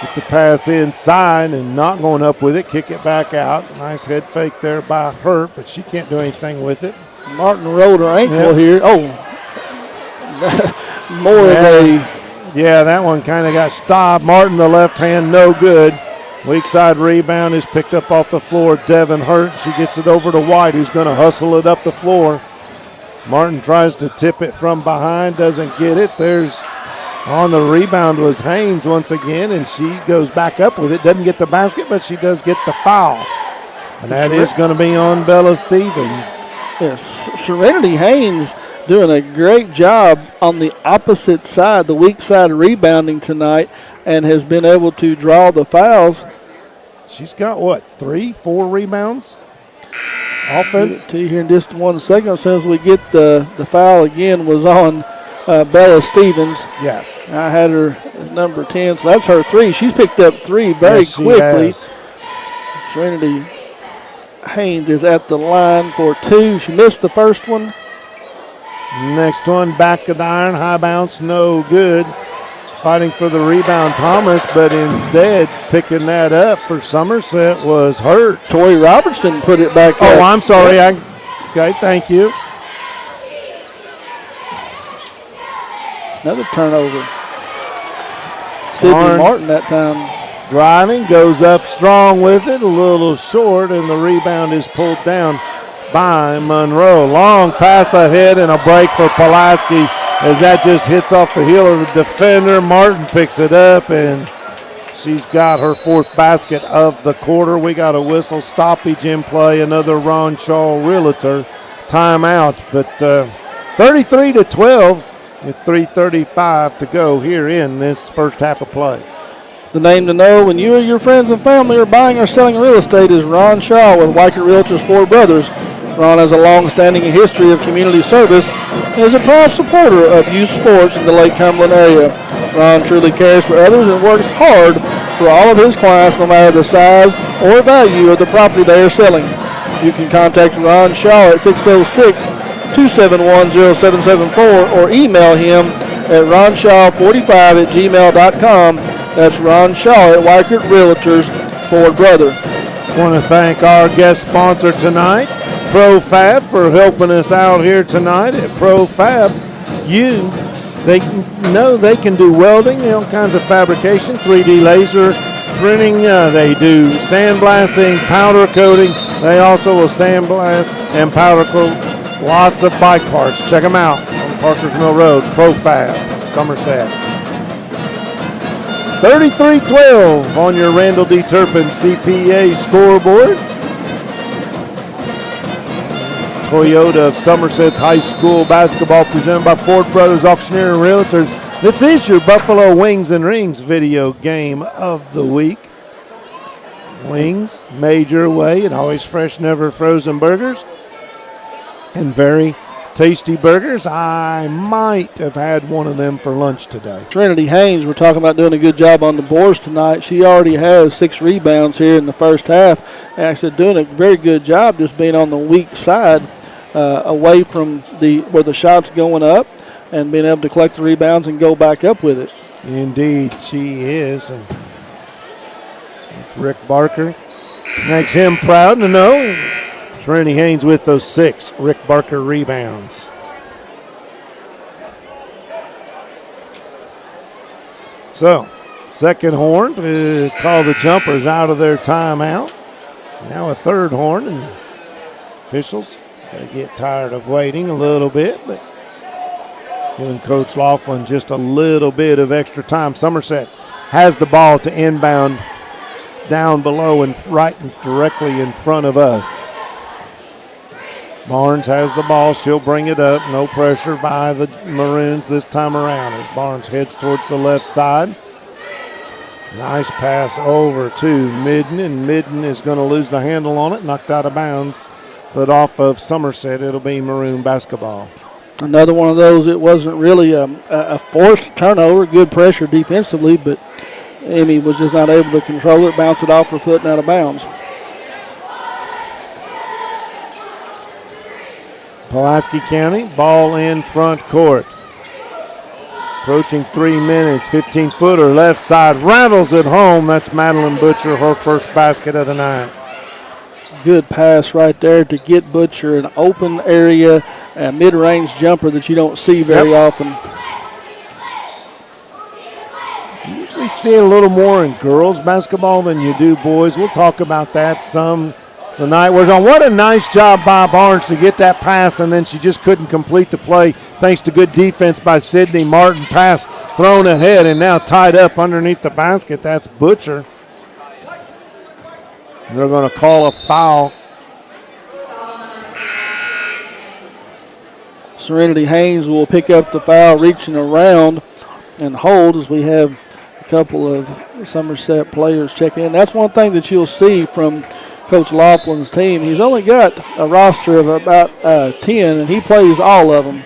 Get the pass inside and not going up with it. Kick it back out. Nice head fake there by Hurt, but she can't do anything with it. Martin rolled her ankle here. Oh, more of a. Yeah, that one kind of got stopped. Martin, the left hand, no good. Weak side rebound is picked up off the floor. Devin Hurt. She gets it over to White, who's going to hustle it up the floor. Martin tries to tip it from behind, doesn't get it. There's on the rebound was Haynes once again, and she goes back up with it. Doesn't get the basket, but she does get the foul. And that is going to be on Bella Stevens. Yes, Serenity Haynes doing a great job on the opposite side, the weak side rebounding tonight, and has been able to draw the fouls. She's got, what, 3-4 rebounds? Offense? To you here in just 1 second. Since we get the foul again was on Bella Stevens. Yes. I had her number 10, so that's her 3. She's picked up 3 very quickly. Serenity Haynes is at the line for 2. She missed the first one. Next one, back of the iron, high bounce, no good. Fighting for the rebound, Thomas, but instead picking that up for Somerset was Hurt. Tori Robertson put it back up. Oh, I'm sorry. Okay, thank you. Another turnover. Sydney Martin that time. Driving, goes up strong with it, a little short, and the rebound is pulled down by Monroe. Long pass ahead and a break for Pulaski as that just hits off the heel of the defender. Martin picks it up, and she's got her 4th basket of the quarter. We got a whistle stoppage in play, another Ron Shaw Realtor timeout. But 33-12 with 3:35 to go here in this first half of play. The name to know when you or your friends and family are buying or selling real estate is Ron Shaw with Weichert Realtors 4 Brothers. Ron has a long-standing history of community service and is a proud supporter of youth sports in the Lake Cumberland area. Ron truly cares for others and works hard for all of his clients no matter the size or value of the property they are selling. You can contact Ron Shaw at 606-271-0774 or email him at ronshaw45@gmail.com. That's Ron Shaw at Weichert Realtors, Ford Brother. I want to thank our guest sponsor tonight, ProFab for helping us out here tonight. At ProFab, they know they can do welding, all kinds of fabrication, 3D laser printing. They do sandblasting, powder coating. They also will sandblast and powder coat lots of bike parts. Check them out on Parkers Mill Road, ProFab, Somerset. 33-12 on your Randall D. Turpin CPA scoreboard. Toyota of Somerset's high school basketball presented by Ford Brothers Auctioneer and Realtors. This is your Buffalo Wings and Rings video game of the week. Wings, made your way, and always fresh, never frozen burgers. And very tasty burgers. I might have had one of them for lunch today. Trinity Haynes, we're talking about doing a good job on the boards tonight. She already has 6 rebounds here in the first half. And I said, doing a very good job just being on the weak side, away from where the shot's going up, and being able to collect the rebounds and go back up with it. Indeed, she is. And Rick Barker makes him proud to know Trinity Haynes with those 6 Rick Barker rebounds. So, second horn to call the Jumpers out of their timeout. Now a third horn, and officials, they get tired of waiting a little bit, but giving Coach Laughlin just a little bit of extra time. Somerset has the ball to inbound down below and right directly in front of us. Barnes has the ball. She'll bring it up. No pressure by the Maroons this time around as Barnes heads towards the left side. Nice pass over to Midden, and Midden is going to lose the handle on it. Knocked out of bounds, but off of Somerset, it'll be Maroon basketball. Another one of those, it wasn't really a forced turnover. Good pressure defensively, but Emmy was just not able to control it, bounce it off her foot and out of bounds. Pulaski County, ball in front court. Approaching 3 minutes, 15-footer left side, rattles it home. That's Madeline Butcher, her first basket of the night. Good pass right there to get Butcher an open area, a mid-range jumper that you don't see very often. You usually see it a little more in girls basketball than you do boys. We'll talk about that some tonight. What a nice job by Barnes to get that pass, and then she just couldn't complete the play thanks to good defense by Sydney Martin. Pass thrown ahead and now tied up underneath the basket. That's Butcher. And they're going to call a foul. Serenity Haynes will pick up the foul, reaching around and hold as we have a couple of Somerset players checking in. That's one thing that you'll see from Coach Laughlin's team. He's only got a roster of about 10, and he plays all of them.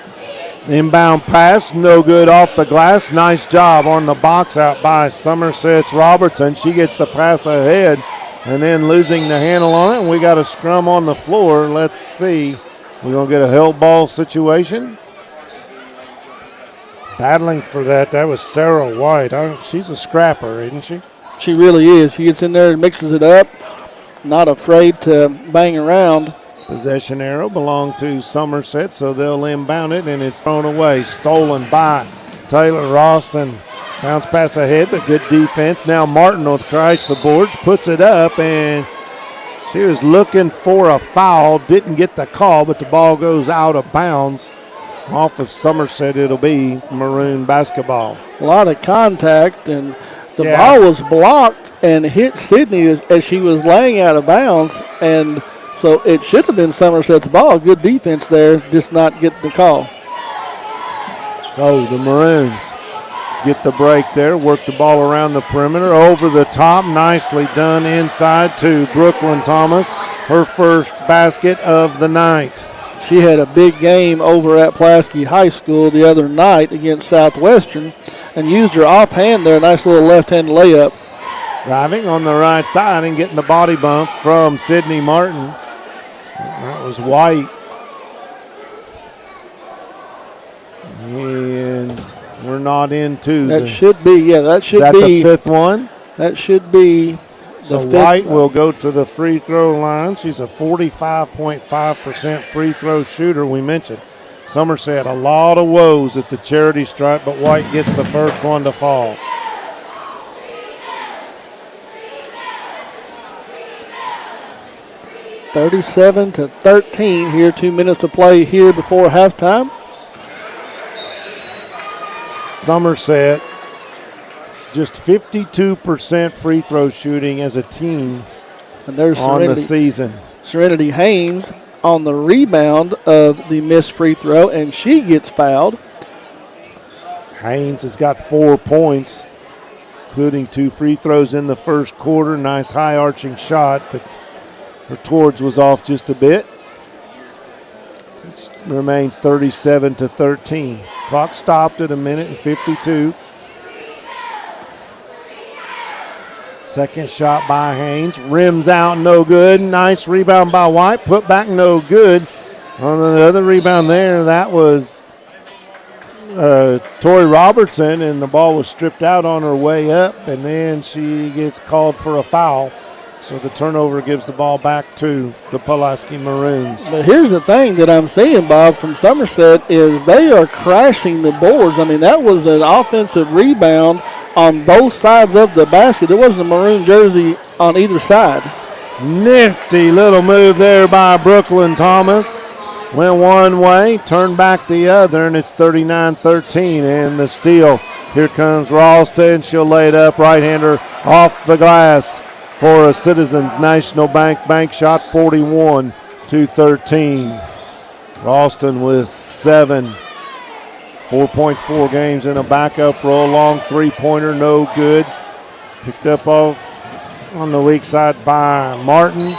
Inbound pass, no good off the glass. Nice job on the box out by Somerset's Robertson. She gets the pass ahead and then losing the handle on it, and we got a scrum on the floor. Let's see. We're going to get a held ball situation. Battling for that. That was Sarah White. She's a scrapper, isn't she? She really is. She gets in there and mixes it up. Not afraid to bang around. Possession arrow belonged to Somerset, so they'll inbound it, and it's thrown away. Stolen by Taylor Ralston. Bounce pass ahead, but good defense. Now Martin will crash the boards, puts it up, and she was looking for a foul. Didn't get the call, but the ball goes out of bounds. Off of Somerset, it'll be Maroon basketball. A lot of contact, and the ball was blocked and hit Sydney as she was laying out of bounds, and so it should have been Somerset's ball. Good defense there, just not get the call. So the Maroons get the break there, work the ball around the perimeter, over the top, nicely done inside to Brooklyn Thomas, her first basket of the night. She had a big game over at Pulaski High School the other night against Southwestern and used her offhand there, nice little left-hand layup. Driving on the right side and getting the body bump from Sydney Martin. That was White. And we're not into that. Should be, yeah, that should be. Is that the fifth one? That should be So White will go to the free throw line. She's a 45.5% free throw shooter. We mentioned Somerset, a lot of woes at the charity stripe, but White gets the first one to fall. (37-13) here. 2 minutes to play here before halftime. Somerset just 52% free throw shooting as a team and there's on the season. Serenity Haynes on the rebound of the missed free throw, and she gets fouled. Haynes has got 4 points, including 2 free throws in the first quarter. Nice high arching shot, but her towards was off just a bit. It remains 37-13. Clock stopped at 1:52. Second shot by Haynes. Rims out, no good. Nice rebound by White. Put back, no good. On the other rebound there, that was Tori Robertson, and the ball was stripped out on her way up, and then she gets called for a foul. So the turnover gives the ball back to the Pulaski Maroons. But here's the thing that I'm seeing, Bob, from Somerset is they are crashing the boards. I mean, that was an offensive rebound on both sides of the basket. There wasn't a maroon jersey on either side. Nifty little move there by Brooklyn Thomas. Went one way, turned back the other, and it's 39-13. And the steal. Here comes Ralston. She'll lay it up. Right-hander off the glass for a Citizens National Bank shot, 41-13. Ralston with 7. 4.4 games in a backup role. Long three-pointer, no good. Picked up off on the weak side by Martin.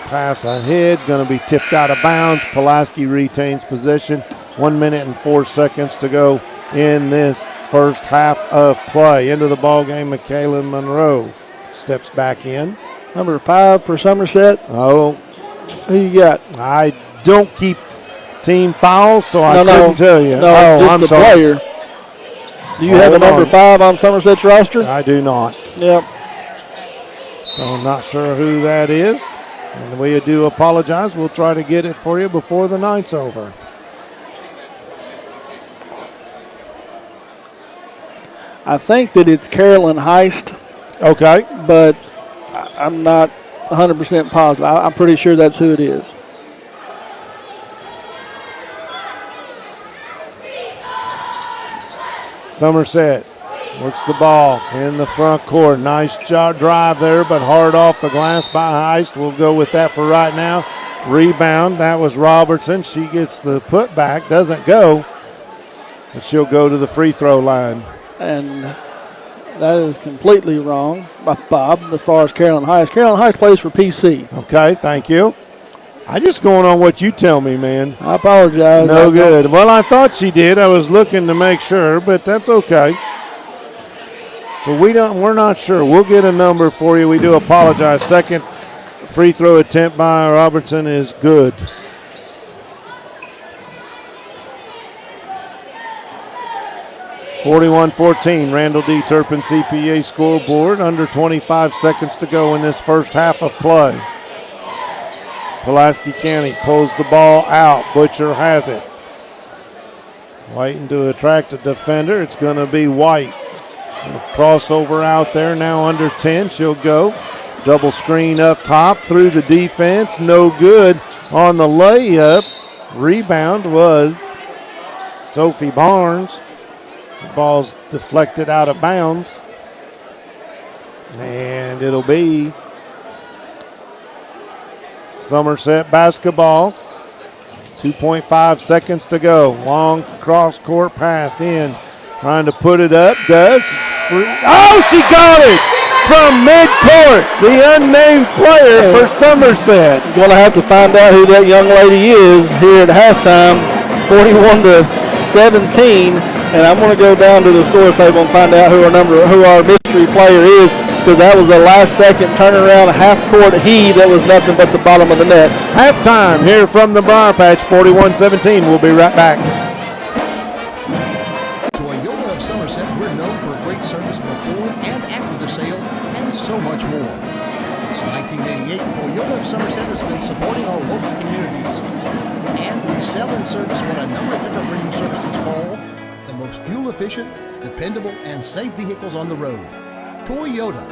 Pass ahead, going to be tipped out of bounds. Pulaski retains possession. 1 minute and 4 seconds to go in this first half of play. Into the ball game, Michaela Monroe steps back in. Number 5 for Somerset. Oh, who you got? I don't keep team fouls, so I couldn't tell you. No, just I'm the sorry. player. Do you have a number 5 on Somerset's roster? I do not. Yep. So I'm not sure who that is. And we do apologize. We'll try to get it for you before the night's over. I think that it's Carolyn Heist. Okay. But I'm not 100% positive. I'm pretty sure that's who it is. Somerset works the ball in the front court. Nice drive there, but hard off the glass by Heist. We'll go with that for right now. Rebound, that was Robertson. She gets the putback, doesn't go, but she'll go to the free throw line. And that is completely wrong, Bob, as far as Carolyn Heist. Carolyn Heist plays for PC. Okay, thank you. I'm just going on what you tell me, man. I apologize. No good. Well, I thought she did. I was looking to make sure, but that's okay. So we're not sure. We'll get a number for you. We do apologize. Second free throw attempt by Robertson is good. (41-14), Randall D. Turpin CPA scoreboard. Under 25 seconds to go in this first half of play. Pulaski County pulls the ball out. Butcher has it. Waiting to attract a defender. It's going to be White. Crossover out there, now under 10. She'll go. Double screen up top through the defense. No good on the layup. Rebound was Sophie Barnes. The ball's deflected out of bounds. And it'll be Somerset basketball. 2.5 seconds to go. Long cross-court pass in. Trying to put it up. Does. Oh, she got it from midcourt. The unnamed player for Somerset. Going to have to find out who that young lady is here at halftime. 41-17. And I'm going to go down to the score table and find out who our mystery player is, because that was a last-second turnaround half-court heave that was nothing but the bottom of the net. Halftime here from the Briar Patch, 41-17. We'll be right back. Toyota of Somerset, we're known for great service before and after the sale, and so much more. 1988, Toyota of Somerset has been supporting our local communities. And we sell and service what a number of different breeding services call the most fuel-efficient, dependable, and safe vehicles on the road. Toyota.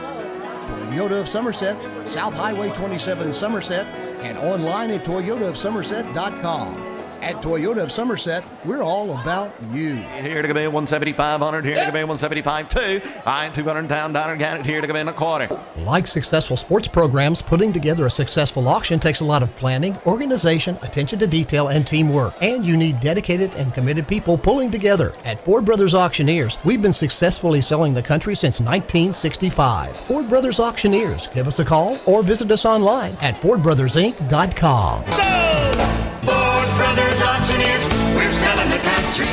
Toyota of Somerset, South Highway 27 Somerset, and online at toyotaofsomerset.com. At Toyota of Somerset, we're all about you. Here to come in 175-100, here to come in 175-2. I 200 down, got it here to come in a quarter. Like successful sports programs, putting together a successful auction takes a lot of planning, organization, attention to detail, and teamwork. And you need dedicated and committed people pulling together. At Ford Brothers Auctioneers, we've been successfully selling the country since 1965. Ford Brothers Auctioneers. Give us a call or visit us online at FordBrothersInc.com. Ford Brothers Auctioneers, we're selling the country.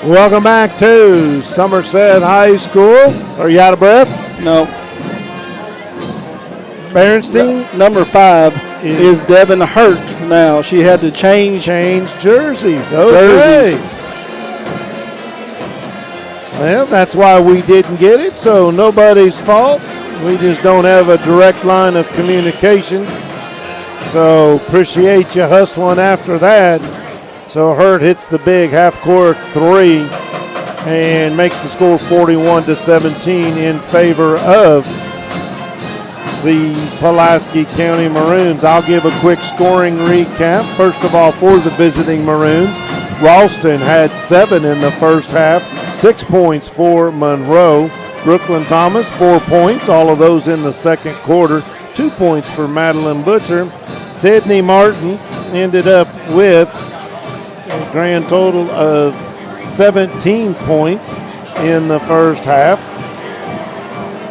Welcome back to Somerset High School. Are you out of breath? No. Berenstein? Number 5 is Devin Hurt now. She had to change jerseys. Okay. Well, that's why we didn't get it, so nobody's fault. We just don't have a direct line of communications. So appreciate you hustling after that. So Hurt hits the big half-court 3 and makes the score 41-17 in favor of the Pulaski County Maroons. I'll give a quick scoring recap. First of all, for the visiting Maroons, Ralston had 7 in the first half, 6 points for Monroe. Brooklyn Thomas, 4 points, all of those in the second quarter, 2 points for Madeline Butcher. Sydney Martin ended up with a grand total of 17 points in the first half.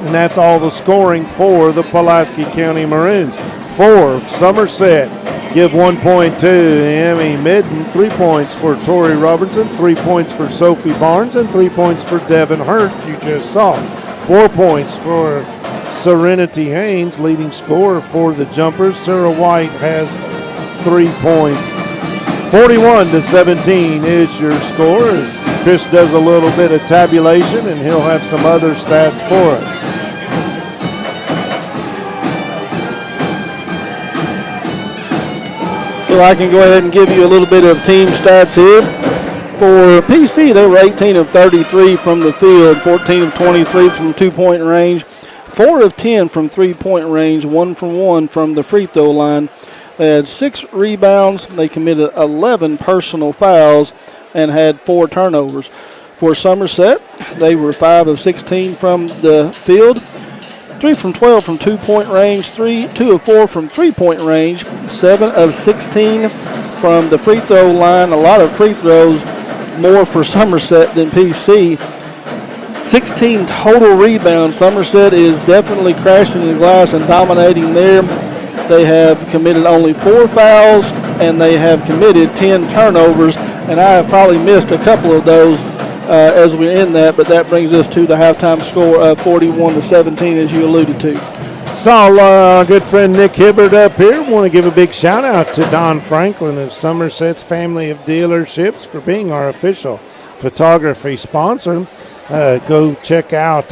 And that's all the scoring for the Pulaski County Maroons. For Somerset, give 1 point to Emmy Midden, 3 points for Tori Robertson, 3 points for Sophie Barnes, and 3 points for Devin Hurt, you just saw. 4 points for Serenity Haynes, leading scorer for the Jumpers. Sarah White has 3 points. 41-17 is your score as Chris does a little bit of tabulation, and he'll have some other stats for us. So I can go ahead and give you a little bit of team stats here. For PC, they were 18 of 33 from the field, 14 of 23 from 2-point range, 4 of 10 from 3-point range, 1 from 1 from the free throw line. They had 6 rebounds. They committed 11 personal fouls and had 4 turnovers. For Somerset, they were 5 of 16 from the field, 3 from 12 from 2-point range, 2 of 4 from 3-point range, 7 of 16 from the free throw line. A lot of free throws, more for Somerset than PC. 16 total rebounds. Somerset is definitely crashing the glass and dominating there. They have committed only 4 fouls, and they have committed 10 turnovers, and I have probably missed a couple of those as we're in that, but that brings us to the halftime score of 41-17, as you alluded to. Saw our good friend Nick Hibbert up here. Want to give a big shout out to Don Franklin of Somerset's Family of Dealerships for being our official photography sponsor. Go check out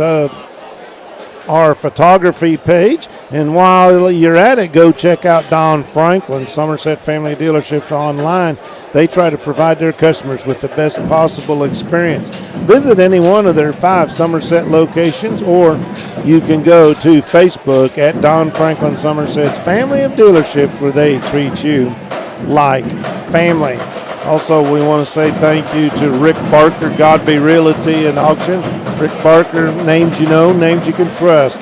our photography page, and while you're at it, go check out Don Franklin, Somerset Family Dealerships online. They try to provide their customers with the best possible experience. Visit any one of their 5 Somerset locations, or you can go to Facebook at Don Franklin Somerset's Family of Dealerships, where they treat you like family. Also, we want to say thank you to Rick Barker, Godby Realty and Auction. Rick Barker, names you know, names you can trust.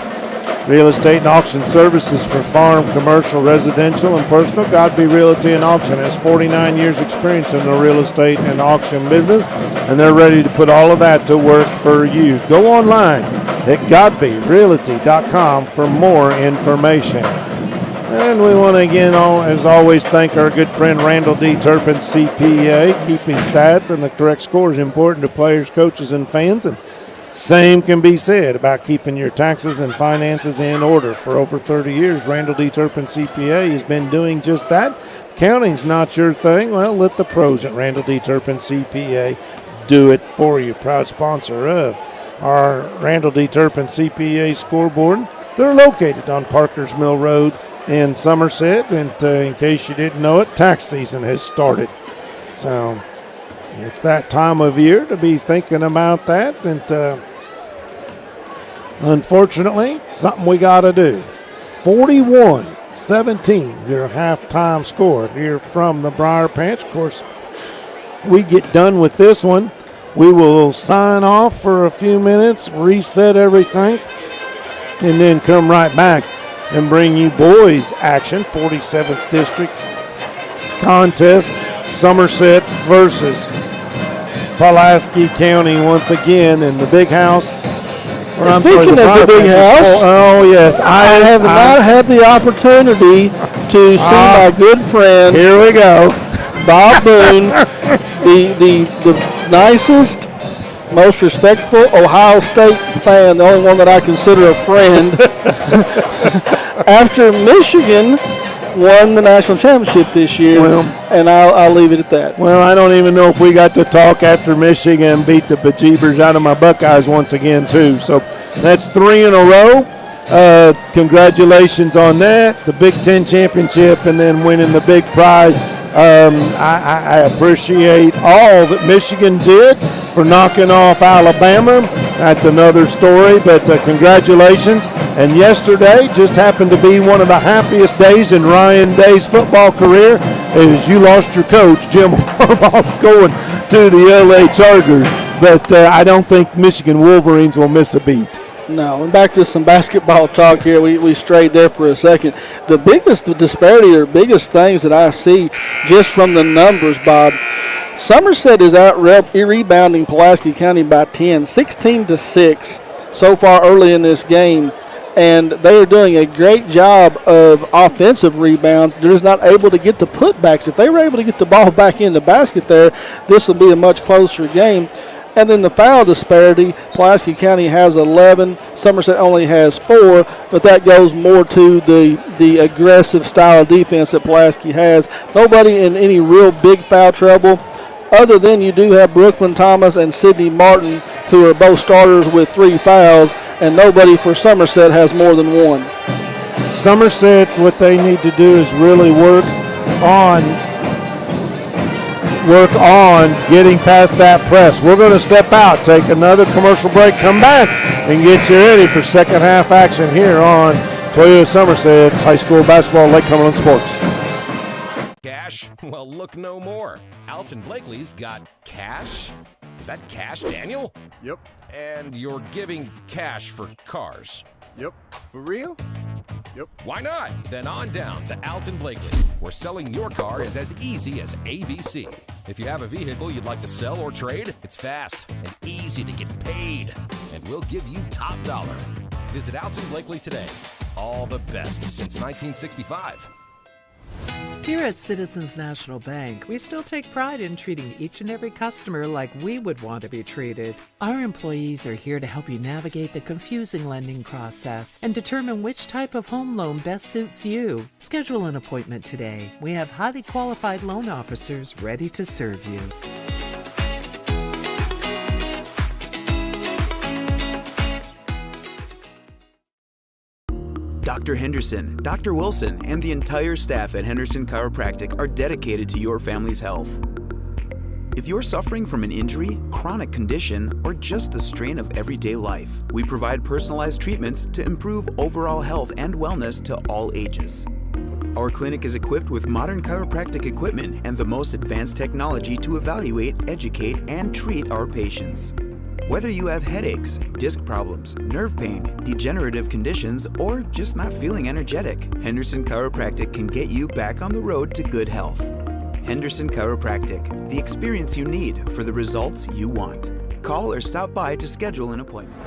Real estate and auction services for farm, commercial, residential, and personal. Godby Realty and Auction has 49 years experience in the real estate and auction business, and they're ready to put all of that to work for you. Go online at godbyrealty.com for more information. And we want to again, as always, thank our good friend Randall D. Turpin, CPA. Keeping stats and the correct score is important to players, coaches, and fans. And same can be said about keeping your taxes and finances in order. For over 30 years, Randall D. Turpin, CPA, has been doing just that. If counting's not your thing, well, let the pros at Randall D. Turpin, CPA do it for you. Proud sponsor of our Randall D. Turpin CPA scoreboard. They're located on Parker's Mill Road in Somerset, and in case you didn't know it, tax season has started. So it's that time of year to be thinking about that, and unfortunately, something we got to do. 41-17, your halftime score here from the Briar Patch. Of course, we get done with this one. We will sign off for a few minutes, reset everything, and then come right back and bring you boys action. 47th District contest, Somerset versus Pulaski County once again in the big house. Speaking of the big house, oh yes, I have not had the opportunity to see my good friend. Here we go, Bob Boone, the nicest, most respectful Ohio State fan, the only one that I consider a friend. After Michigan won the national championship this year, and I'll leave it at that. Well, I don't even know if we got to talk after Michigan beat the bejeebers out of my Buckeyes once again, too. So that's 3 in a row. Congratulations on that, the Big Ten championship, and then winning the big prize. I appreciate all that Michigan did for knocking off Alabama. That's another story, but congratulations. And yesterday just happened to be one of the happiest days in Ryan Day's football career, as you lost your coach, Jim Harbaugh, going to the LA Chargers. But I don't think Michigan Wolverines will miss a beat. No, and back to some basketball talk here. We strayed there for a second. The biggest disparity or biggest things that I see just from the numbers, Bob, Somerset is out rebounding Pulaski County by 10, 16-6 so far early in this game. And they are doing a great job of offensive rebounds. They're just not able to get the putbacks. If they were able to get the ball back in the basket there, this will be a much closer game. And then the foul disparity, Pulaski County has 11, Somerset only has 4, but that goes more to the aggressive style of defense that Pulaski has. Nobody in any real big foul trouble, other than you do have Brooklyn Thomas and Sidney Martin, who are both starters with 3 fouls, and nobody for Somerset has more than 1. Somerset, what they need to do is really work on getting past that press. We're going to step out, take another commercial break, come back, and get you ready for second half action here on Toyota Somerset's high school basketball, Lake Cumberland Sports. Cash? Well, look no more. Alton Blakely's got cash. Is that cash, Daniel? Yep. And you're giving cash for cars? Yep. For real? Yep. Why not? Then on down to Alton Blakely, where selling your car is as easy as ABC. If you have a vehicle you'd like to sell or trade, it's fast and easy to get paid. And we'll give you top dollar. Visit Alton Blakely today. All the best since 1965. Here at Citizens National Bank, we still take pride in treating each and every customer like we would want to be treated. Our employees are here to help you navigate the confusing lending process and determine which type of home loan best suits you. Schedule an appointment today. We have highly qualified loan officers ready to serve you. Dr. Henderson, Dr. Wilson, and the entire staff at Henderson Chiropractic are dedicated to your family's health. If you're suffering from an injury, chronic condition, or just the strain of everyday life, we provide personalized treatments to improve overall health and wellness to all ages. Our clinic is equipped with modern chiropractic equipment and the most advanced technology to evaluate, educate, and treat our patients. Whether you have headaches, disc problems, nerve pain, degenerative conditions, or just not feeling energetic, Henderson Chiropractic can get you back on the road to good health. Henderson Chiropractic, the experience you need for the results you want. Call or stop by to schedule an appointment.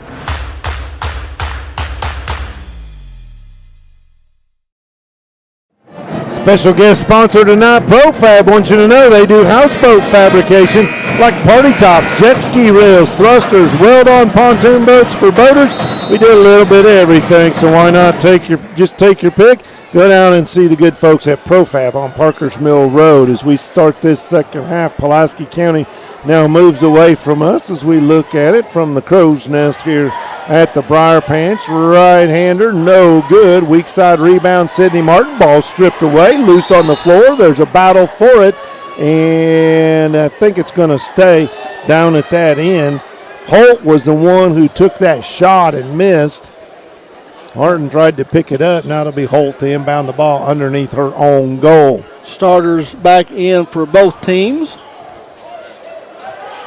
Special guest sponsor tonight, ProFab wants you to know they do houseboat fabrication like party tops, jet ski rails, thrusters, weld-on pontoon boats for boaters. We do a little bit of everything, so why not take your pick go down and see the good folks at Profab on Parker's Mill Road as we start this second half. Pulaski County now moves away from us as we look at it from the crow's nest here at the Briar Pants. Right-hander, no good. Weak side rebound, Sydney Martin. Ball stripped away, loose on the floor. There's a battle for it, and I think it's going to stay down at that end. Holt was the one who took that shot and missed. Martin tried to pick it up. Now it'll be Holt to inbound the ball underneath her own goal. Starters back in for both teams.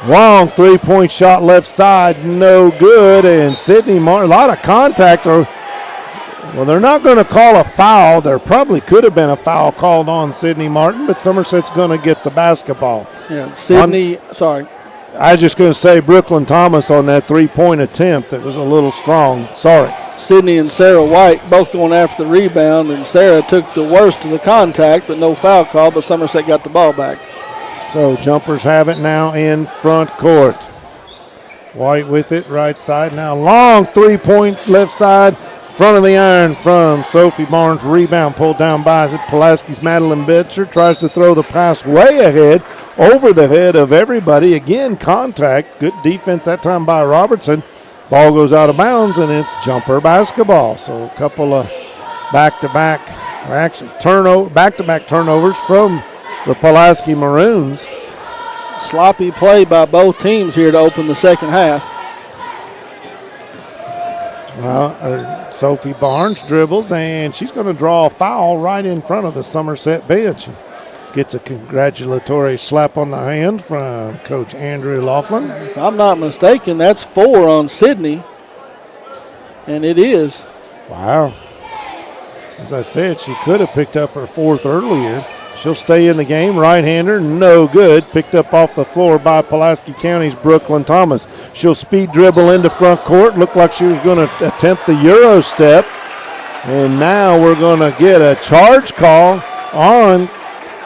Long three-point shot left side, no good. And Sydney Martin, a lot of contact. Well, they're not going to call a foul. There probably could have been a foul called on Sydney Martin, but Somerset's going to get the basketball. Yeah, Sydney, sorry. I was just going to say Brooklyn Thomas on that three-point attempt. It was a little strong. Sorry. Sydney and Sarah White both going after the rebound, and Sarah took the worst of the contact, but no foul call, but Somerset got the ball back. So jumpers have it now in front court. White with it, right side. Now long three-point left side, front of the iron from Sophie Barnes. Rebound pulled down by Pulaski's Madeline Bitcher. Tries to throw the pass way ahead, over the head of everybody. Again, contact. Good defense that time by Robertson. Ball goes out of bounds, and it's jumper basketball. So a couple of back-to-back turnovers from the Pulaski Maroons. Sloppy play by both teams here to open the second half. Well, Sophie Barnes dribbles, and she's going to draw a foul right in front of the Somerset bench. Gets a congratulatory slap on the hand from Coach Andrew Laughlin. If I'm not mistaken, that's 4 on Sydney, and it is. Wow. As I said, she could have picked up her 4th earlier. She'll stay in the game. Right-hander, no good. Picked up off the floor by Pulaski County's Brooklyn Thomas. She'll speed dribble into front court. Looked like she was going to attempt the Euro step. And now we're going to get a charge call on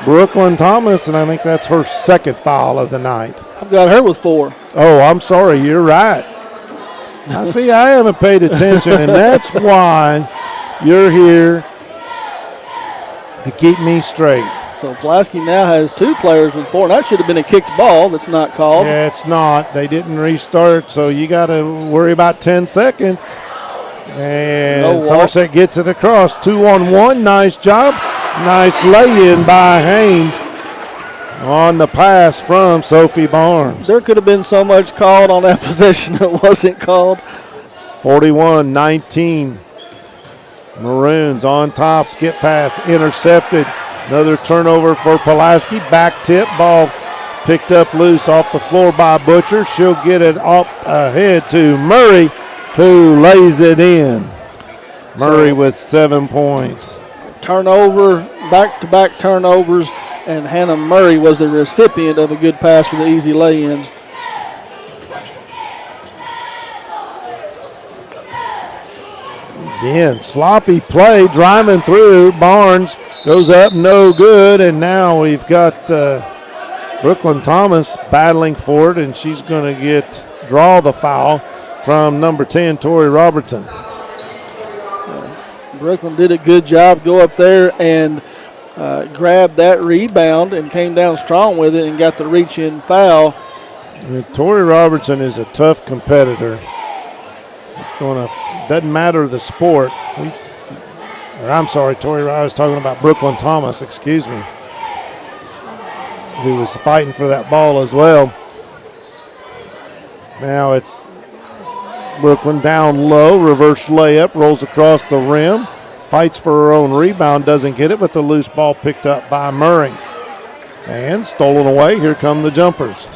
Brooklyn Thomas, and I think that's her 2nd foul of the night. I've got her with 4. Oh, I'm sorry. You're right. Now, see, I haven't paid attention, and that's why you're here to keep me straight. So Pulaski now has 2 players with 4. And that should have been a kicked ball that's not called. Yeah, it's not. They didn't restart, so you got to worry about 10 seconds. And Somerset gets it across. 2-on-1. Nice job. Nice lay-in by Haynes on the pass from Sophie Barnes. There could have been so much called on that possession that wasn't called. 41-19. Maroons on top. Skip pass intercepted. Another turnover for Pulaski. Back tip. Ball picked up loose off the floor by Butcher. She'll get it up ahead to Murray, who lays it in. Murray with 7 points. Turnover, back-to-back turnovers, and Hannah Murray was the recipient of a good pass for the easy lay-in. Again, sloppy play, driving through. Barnes goes up, no good, and now we've got Brooklyn Thomas battling for it, and she's going to draw the foul from number 10, Tori Robertson. Brooklyn did a good job, go up there and grab that rebound and came down strong with it and got the reach-in foul. Tori Robertson is a tough competitor. Doesn't matter the sport. I'm sorry, Tori. I was talking about Brooklyn Thomas. Excuse me. Who was fighting for that ball as well. Now it's Brooklyn down low, reverse layup, rolls across the rim, fights for her own rebound, doesn't get it, but the loose ball picked up by Murray. And stolen away. Here come the jumpers.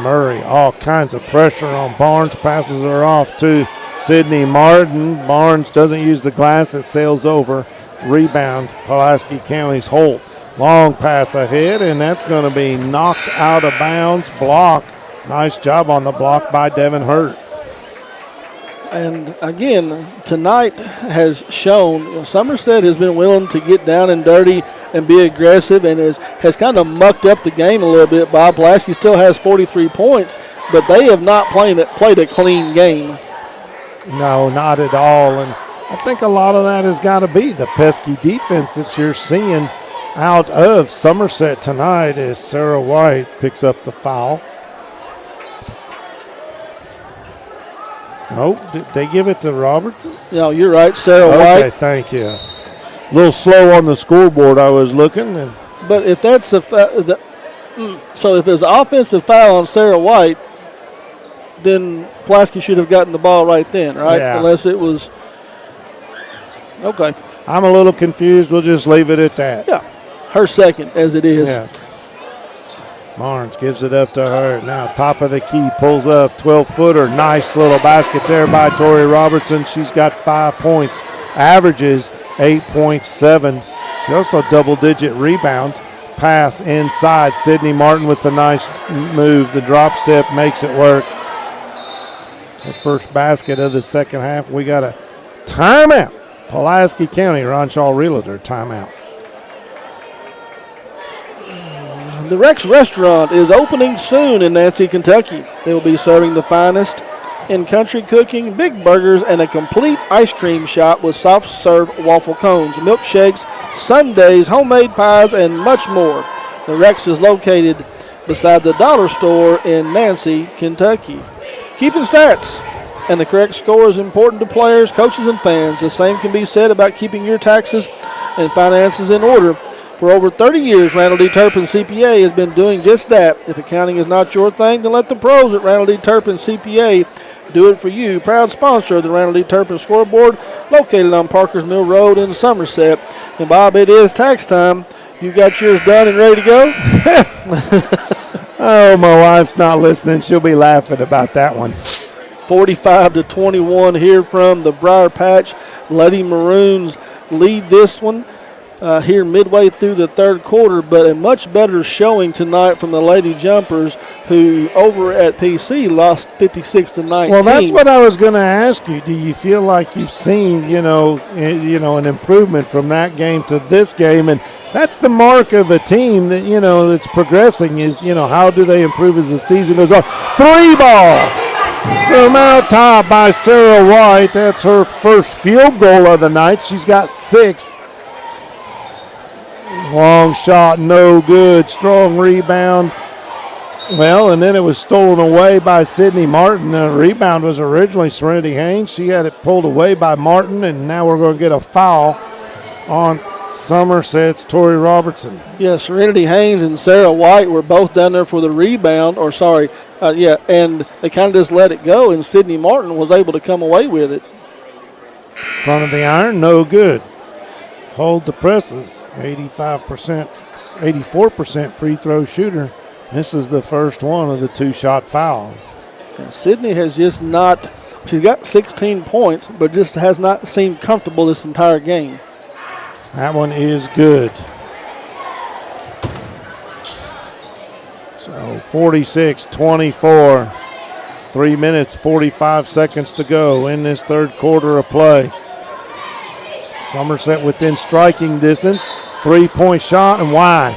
Murray, all kinds of pressure on Barnes, passes her off to Sydney Martin. Barnes doesn't use the glass, it sails over. Rebound, Pulaski County's Holt. Long pass ahead, and that's going to be knocked out of bounds. Block. Nice job on the block by Devin Hurt. And again, tonight has shown Somerset has been willing to get down and dirty and be aggressive, and has kind of mucked up the game a little bit. Bob Pulaski still has 43 points, but they have not played a clean game. No, not at all. And I think a lot of that has got to be the pesky defense that you're seeing out of Somerset tonight as Sarah White picks up the foul. Nope, did they give it to Robertson? No, you're right, Sarah White. Okay, thank you. A little slow on the scoreboard, I was looking. But if that's so if it's an offensive foul on Sarah White, then Pulaski should have gotten the ball right then, right? Yeah. Unless it was okay. I'm a little confused. We'll just leave it at that. Yeah, her second as it is. Yes. Barnes gives it up to her. Now top of the key, pulls up, 12-footer. Nice little basket there by Tori Robertson. She's got 5 points, averages 8.7. She also double-digit rebounds. Pass inside. Sydney Martin with the nice move. The drop step makes it work. The first basket of the second half. We got a timeout. Pulaski County, Ronshaw Realtor timeout. The Rex Restaurant is opening soon in Nancy, Kentucky. They will be serving the finest in country cooking, big burgers, and a complete ice cream shop with soft serve waffle cones, milkshakes, sundaes, homemade pies, and much more. The Rex is located beside the Dollar Store in Nancy, Kentucky. Keeping stats and the correct score is important to players, coaches, and fans. The same can be said about keeping your taxes and finances in order. For over 30 years, Randall D. Turpin CPA has been doing just that. If accounting is not your thing, then let the pros at Randall D. Turpin CPA do it for you. Proud sponsor of the Randall D. Turpin scoreboard, located on Parkers Mill Road in Somerset. And Bob, it is tax time. You got yours done and ready to go? Oh, my wife's not listening. She'll be laughing about that one. 45-21 here from the Briar Patch. Lady Maroons lead this one here midway through the third quarter, but a much better showing tonight from the Lady Jumpers, who over at PC lost 56-19. Well, that's what I was going to ask you. Do you feel like you've seen, an improvement from that game to this game? And that's the mark of a team that, that's progressing is, how do they improve as the season goes on? 3 ball from out top by Sarah White. That's her first field goal of the night. She's got 6. Long shot, no good. Strong rebound. Well, and then it was stolen away by Sydney Martin. The rebound was originally Serenity Haynes. She had it pulled away by Martin, and now we're going to get a foul on Somerset's Tori Robertson. Yeah, Serenity Haynes and Sarah White were both down there for the rebound, and they kind of just let it go, and Sydney Martin was able to come away with it. Front of the iron, no good. Hold the presses, 84% free throw shooter. This is the first one of the 2-shot foul. And Sydney has just not, she's got 16 points, but just has not seemed comfortable this entire game. That one is good. So 46-24, 3 minutes, 45 seconds to go in this third quarter of play. Somerset within striking distance, 3-point shot, and why?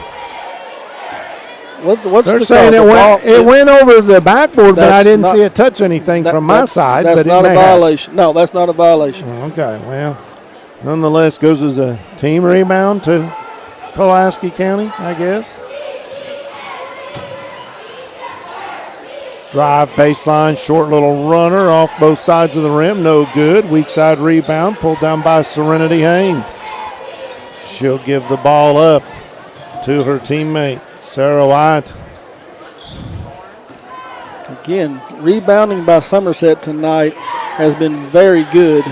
They're saying it went over the backboard, but I didn't see it touch anything from my side. That's but not it a may violation. No, that's not a violation. Okay, well, nonetheless, goes as a team rebound to Pulaski County, I guess. Drive baseline, short little runner off both sides of the rim, no good. Weak side rebound, pulled down by Serenity Haynes. She'll give the ball up to her teammate, Sarah White. Again, rebounding by Somerset tonight has been very good.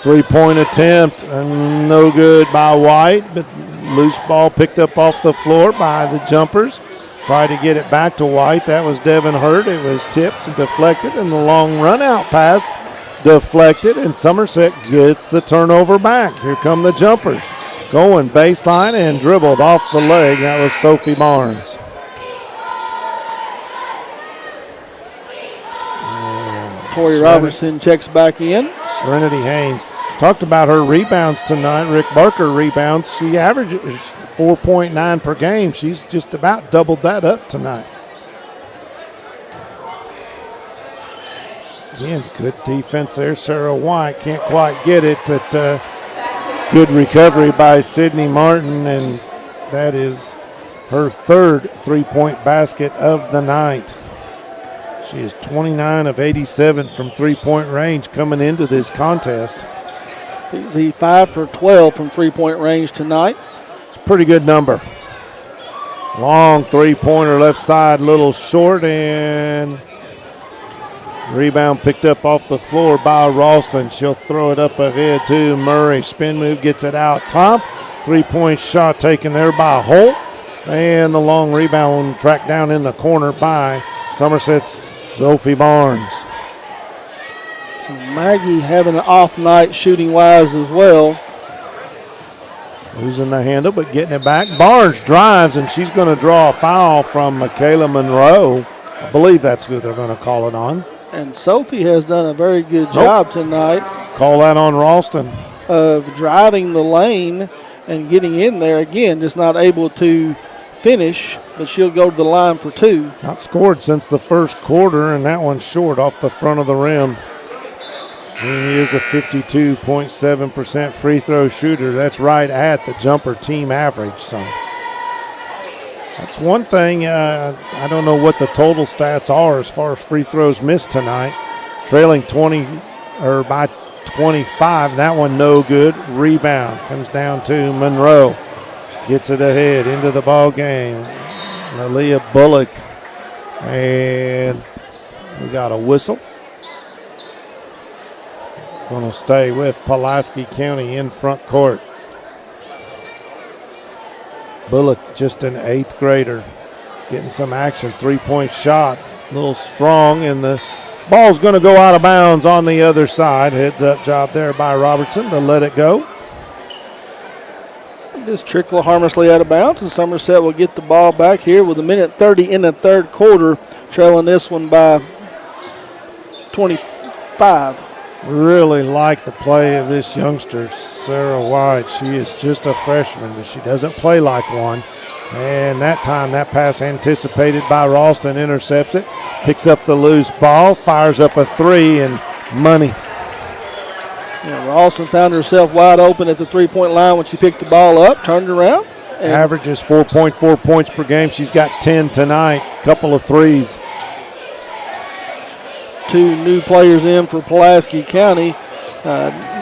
3-point attempt, and no good by White, but loose ball picked up off the floor by the Jumpers. Tried to get it back to White. That was Devin Hurt. It was tipped and deflected, and the long run-out pass deflected, and Somerset gets the turnover back. Here come the Jumpers. Going baseline and dribbled off the leg. That was Sophie Barnes. Tori Robertson checks back in. Serenity Haynes. Talked about her rebounds tonight. Rick Barker rebounds. She averages 4.9 per game. She's just about doubled that up tonight. Again, good defense there. Sarah White can't quite get it, but good recovery by Sydney Martin, and that is her third three-point basket of the night. She is 29 of 87 from three-point range coming into this contest. He's 5 for 12 from three-point range tonight. It's a pretty good number. Long three-pointer left side, little short, and rebound picked up off the floor by Ralston. She'll throw it up ahead to Murray. Spin move gets it out top. Three-point shot taken there by Holt. And the long rebound tracked down in the corner by Somerset's Sophie Barnes. So Maggie having an off night shooting-wise as well. Losing the handle, but getting it back. Barnes drives, and she's going to draw a foul from Michaela Monroe. I believe that's who they're going to call it on. And Sophie has done a very good job tonight. Call that on Ralston. Of driving the lane and getting in there. Again, just not able to finish, but she'll go to the line for two. Not scored since the first quarter, and that one's short off the front of the rim. She is a 52.7% free throw shooter. That's right at the jumper team average. So that's one thing. I don't know what the total stats are as far as free throws missed tonight. Trailing 20 or by 25. That one no good. Rebound comes down to Monroe. She gets it ahead into the ball game. Aaliyah Bullock, and we got a whistle. Going to stay with Pulaski County in front court. Bullock, just an 8th grader, getting some action. Three-point shot, a little strong, and the ball's going to go out of bounds on the other side. Heads up job there by Robertson to let it go. Just trickle harmlessly out of bounds, and Somerset will get the ball back here with 1:30 in the third quarter, trailing this one by 25. Really like the play of this youngster, Sarah White. She is just a freshman, but she doesn't play like one. And that time, that pass anticipated by Ralston, intercepts it, picks up the loose ball, fires up a three, and money. Yeah, Ralston found herself wide open at the three-point line when she picked the ball up, turned around. Averages 4.4 points per game. She's got 10 tonight, couple of threes. Two new players in for Pulaski County,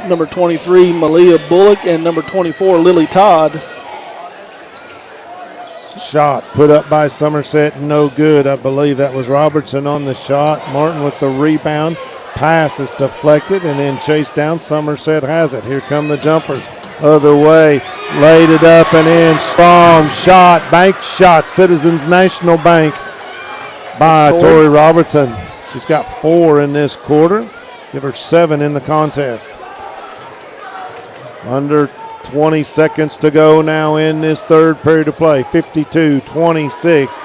number 23, Malia Bullock, and number 24, Lily Todd. Shot put up by Somerset, no good. I believe that was Robertson on the shot. Martin with the rebound. Pass is deflected and then chased down. Somerset has it. Here come the jumpers. Other way. Laid it up and in. Strong shot. Bank shot. Citizens National Bank by Tori Robertson. She's got 4 in this quarter. Give her 7 in the contest. Under 20 seconds to go now in this third period of play. 52-26.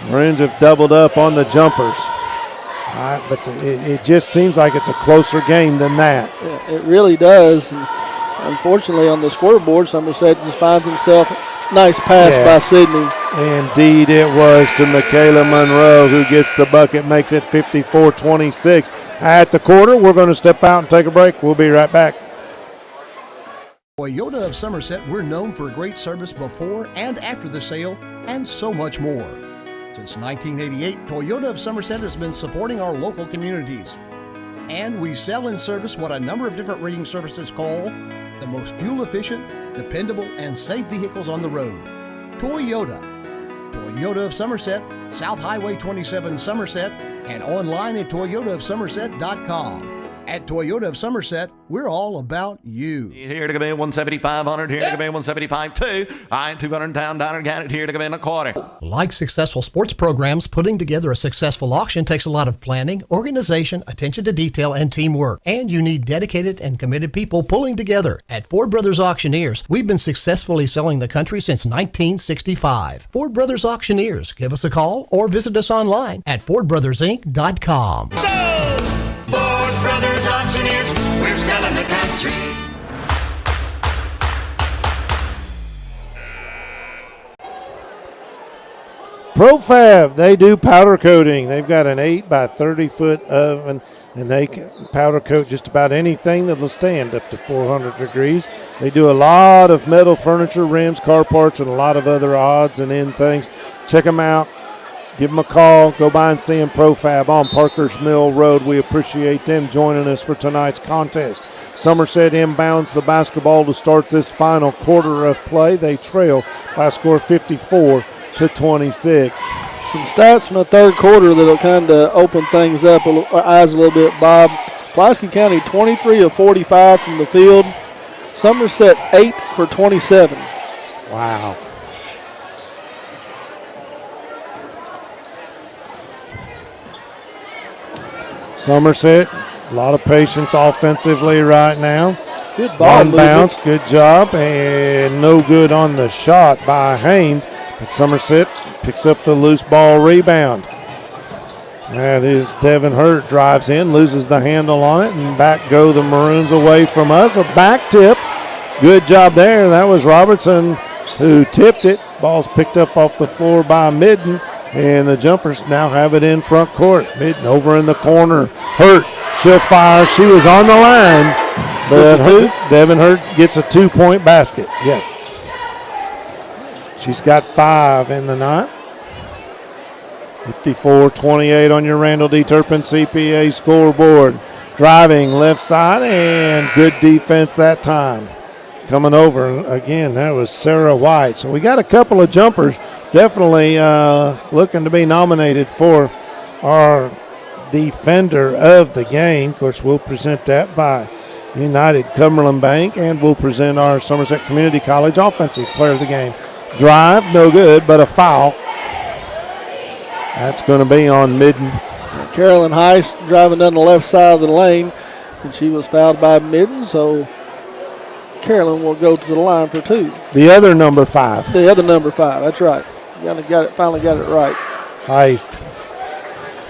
Maroons have doubled up on the jumpers. But it just seems like it's a closer game than that. Yeah, it really does. And unfortunately, on the scoreboard, Somerset just finds himself. Nice pass by Sydney. Indeed, it was to Michaela Monroe, who gets the bucket, makes it 54-26. At the quarter, we're going to step out and take a break. We'll be right back. Toyota of Somerset, we're known for great service before and after the sale, and so much more. Since 1988, Toyota of Somerset has been supporting our local communities. And we sell and service what a number of different rating services call the most fuel-efficient, dependable, and safe vehicles on the road. Toyota. Toyota of Somerset, South Highway 27 Somerset, and online at toyotaofsomerset.com. At Toyota of Somerset, we're all about you. Here to come in 175-100, here to come in 175-2. I 200 down, got it here to come in a quarter. Like successful sports programs, putting together a successful auction takes a lot of planning, organization, attention to detail, and teamwork. And you need dedicated and committed people pulling together. At Ford Brothers Auctioneers, we've been successfully selling the country since 1965. Ford Brothers Auctioneers. Give us a call or visit us online at FordBrothersInc.com. Ford Brothers Auctioneers, we're selling the country. Profab, they do powder coating. They've got an 8 by 30 foot oven. and they can powder coat just about anything that'll stand up to 400 degrees. They do a lot of metal furniture, rims, car parts, and a lot of other odds and end things. Check them out. Give them a call. Go by and see them, Profab on Parker's Mill Road. We appreciate them joining us for tonight's contest. Somerset inbounds the basketball to start this final quarter of play. They trail by a score 54-26. Some stats from the third quarter that'll kind of open things up, our eyes a little bit, Bob. Pulaski County 23 of 45 from the field. Somerset 8 for 27. Wow. Somerset, a lot of patience offensively right now. Good ball One bounce, good job, and no good on the shot by Haynes. But Somerset picks up the loose ball rebound. That is Devin Hurt, drives in, loses the handle on it, and back go the Maroons away from us. A back tip. Good job there. That was Robertson who tipped it. Ball's picked up off the floor by Midden, and the Jumpers now have it in front court. Midden over in the corner. Hurt, she'll fire. She was on the line, but Devin Hurt gets a 2-point basket. Yes. She's got 5 in the night. 54-28 on your Randall D. Turpin CPA scoreboard. Driving left side, and good defense that time. Coming over again, that was Sarah White. So we got a couple of jumpers definitely looking to be nominated for our defender of the game. Of course, we'll present that by United Cumberland Bank, and we'll present our Somerset Community College offensive player of the game. Drive, no good, but a foul. That's going to be on Midden. Carolyn Heist driving down the left side of the lane, and she was fouled by Midden, so Carolyn will go to the line for 2. The other number 5. The other number 5, that's right. Finally got it right. Heist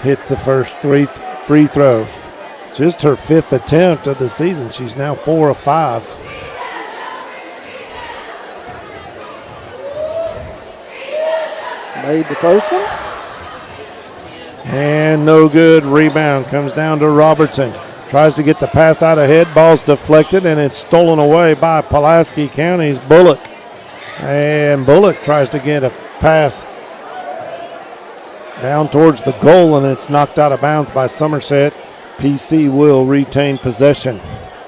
hits the first free throw. Just her 5th attempt of the season. She's now 4 of 5. Made the first one. And no good. Rebound comes down to Robertson. Tries to get the pass out ahead. Ball's deflected, and it's stolen away by Pulaski County's Bullock. And Bullock tries to get a pass down towards the goal, and it's knocked out of bounds by Somerset. PC will retain possession.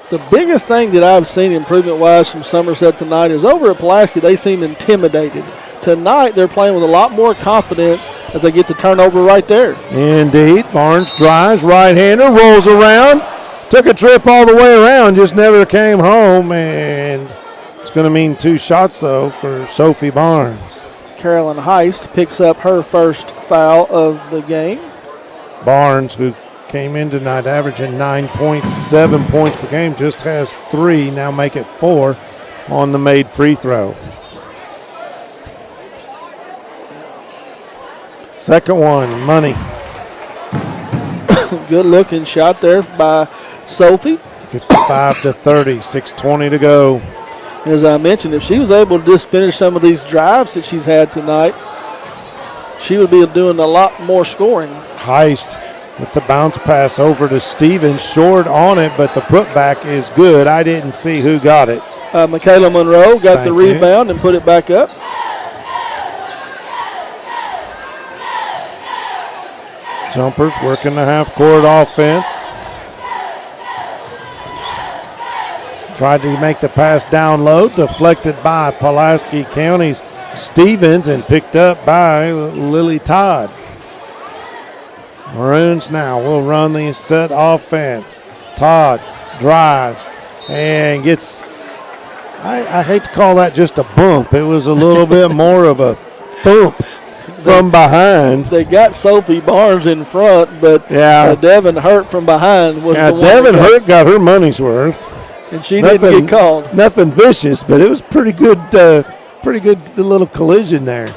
The biggest thing that I've seen improvement-wise from Somerset tonight is over at Pulaski, they seem intimidated. Tonight, they're playing with a lot more confidence as they get the turnover right there. Indeed. Barnes drives, right-hander, rolls around, took a trip all the way around, just never came home, and it's going to mean 2 shots, though, for Sophie Barnes. Carolyn Heist picks up her first foul of the game. Barnes, who came in tonight averaging 9.7 points per game, just has 3, now make it 4 on the made free throw. Second one, money. Good looking shot there by Sophie. 55-30, 6:20 to go. As I mentioned, if she was able to just finish some of these drives that she's had tonight, she would be doing a lot more scoring. Heist with the bounce pass over to Stevens, short on it, but the putback is good. I didn't see who got it. Michaela Monroe got the rebound and put it back up. Jumpers working the half-court offense. Tried to make the pass down low, deflected by Pulaski County's Stevens and picked up by Lily Todd. Maroons now will run the set offense. Todd drives and gets, I hate to call that just a bump. It was a little bit more of a thump from behind. They got Sophie Barnes in front, but Devin Hurt from behind was the one. Devin Hurt got her money's worth. And she didn't get called. Nothing vicious, but it was pretty good little collision there.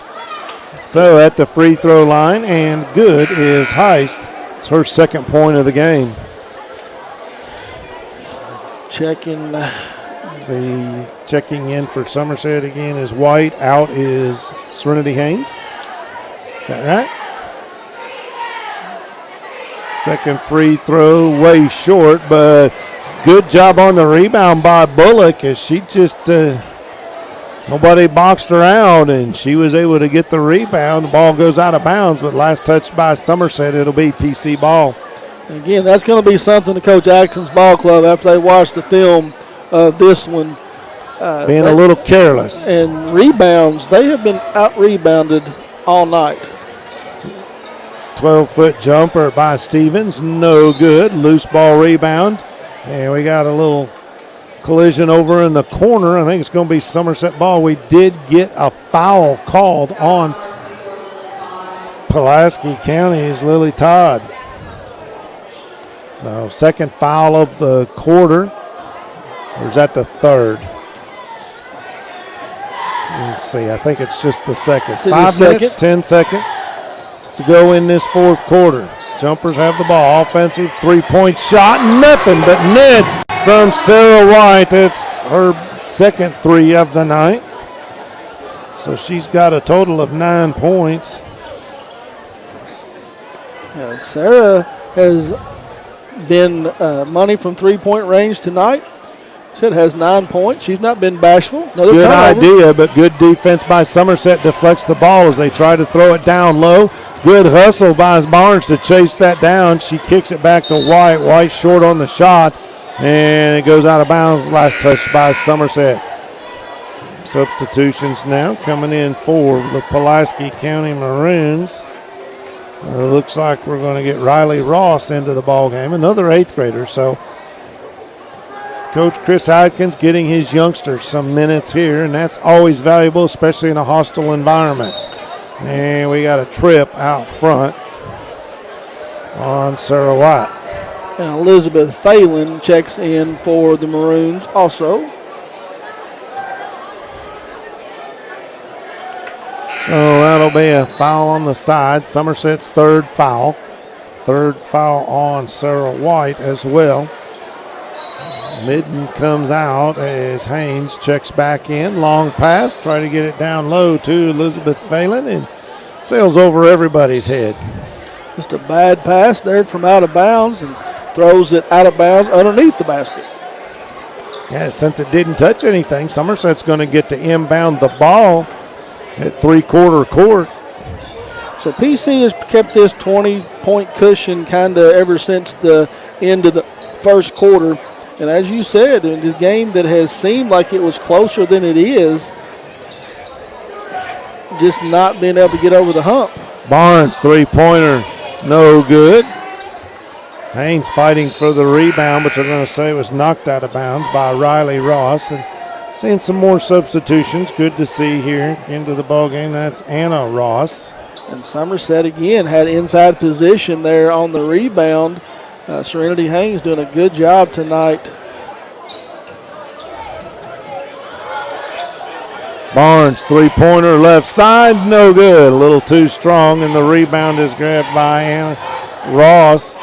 So at the free throw line, and good is Heist. It's her second point of the game. Checking in for Somerset again is White. Out is Serenity Haynes. Is that right? Second free throw way short, but good job on the rebound by Bullock as she just nobody boxed her out, and she was able to get the rebound. The ball goes out of bounds, but last touch by Somerset, it'll be PC ball. Again, that's going to be something to Coach Atkinson's ball club after they watch the film of this one. Being a little careless. And rebounds, they have been out-rebounded all night. 12-foot jumper by Stevens, no good. Loose ball rebound. And we got a little collision over in the corner. I think it's going to be Somerset ball. We did get a foul called on Pulaski County's Lily Todd. So second foul of the quarter. Or is that the third? Let's see. I think it's just the second. 5 minutes, 10 seconds to go in this fourth quarter. Jumpers have the ball. Offensive three-point shot. Nothing but net from Sarah White. It's her second three of the night. So she's got a total of 9 points. Yeah, Sarah has been money from three-point range tonight. Said has 9 points. She's not been bashful. Another good turnover. idea, but good defense by Somerset deflects the ball as they try to throw it down low. Good hustle by Barnes to chase that down. She kicks it back to White. White short on the shot, and it goes out of bounds. Last touch by Somerset. Substitutions now coming in for the Pulaski County Maroons. Looks like we're going to get Riley Ross into the ball game, another 8th grader. So Coach Chris Atkins getting his youngsters some minutes here, and that's always valuable, especially in a hostile environment. And we got a trip out front on Sarah White. And Elizabeth Phelan checks in for the Maroons also. So that'll be a foul on the side. Somerset's third foul. Third foul on Sarah White as well. Midden comes out as Haynes checks back in. Long pass, try to get it down low to Elizabeth Phelan and sails over everybody's head. Just a bad pass there from out of bounds and throws it out of bounds underneath the basket. Yeah, since it didn't touch anything, Somerset's going to get to inbound the ball at three-quarter court. So PC has kept this 20-point cushion kind of ever since the end of the first quarter. And as you said, in the game that has seemed like it was closer than it is, just not being able to get over the hump. Barnes, three-pointer, no good. Haynes fighting for the rebound, but they're going to say it was knocked out of bounds by Riley Ross. And seeing some more substitutions, good to see here into the ball game. That's Anna Ross. And Somerset again had inside position there on the rebound. Serenity Haynes doing a good job tonight. Barnes, three-pointer left side, no good. A little too strong, and the rebound is grabbed by Anna Ross.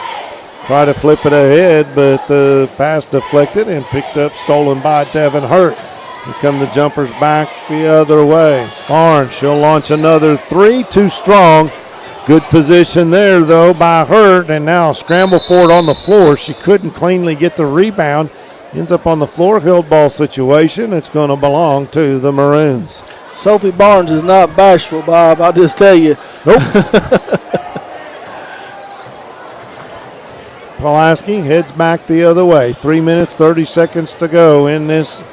Try to flip it ahead, but the pass deflected and picked up, stolen by Devin Hurt. Here come the jumpers back the other way. Barnes, she'll launch another three, too strong. Good position there, though, by Hurt, and now scramble for it on the floor. She couldn't cleanly get the rebound. Ends up on the floor, held ball situation. It's going to belong to the Maroons. Sophie Barnes is not bashful, Bob, I'll just tell you. Nope. Pulaski heads back the other way. 3 minutes, 30 seconds to go in this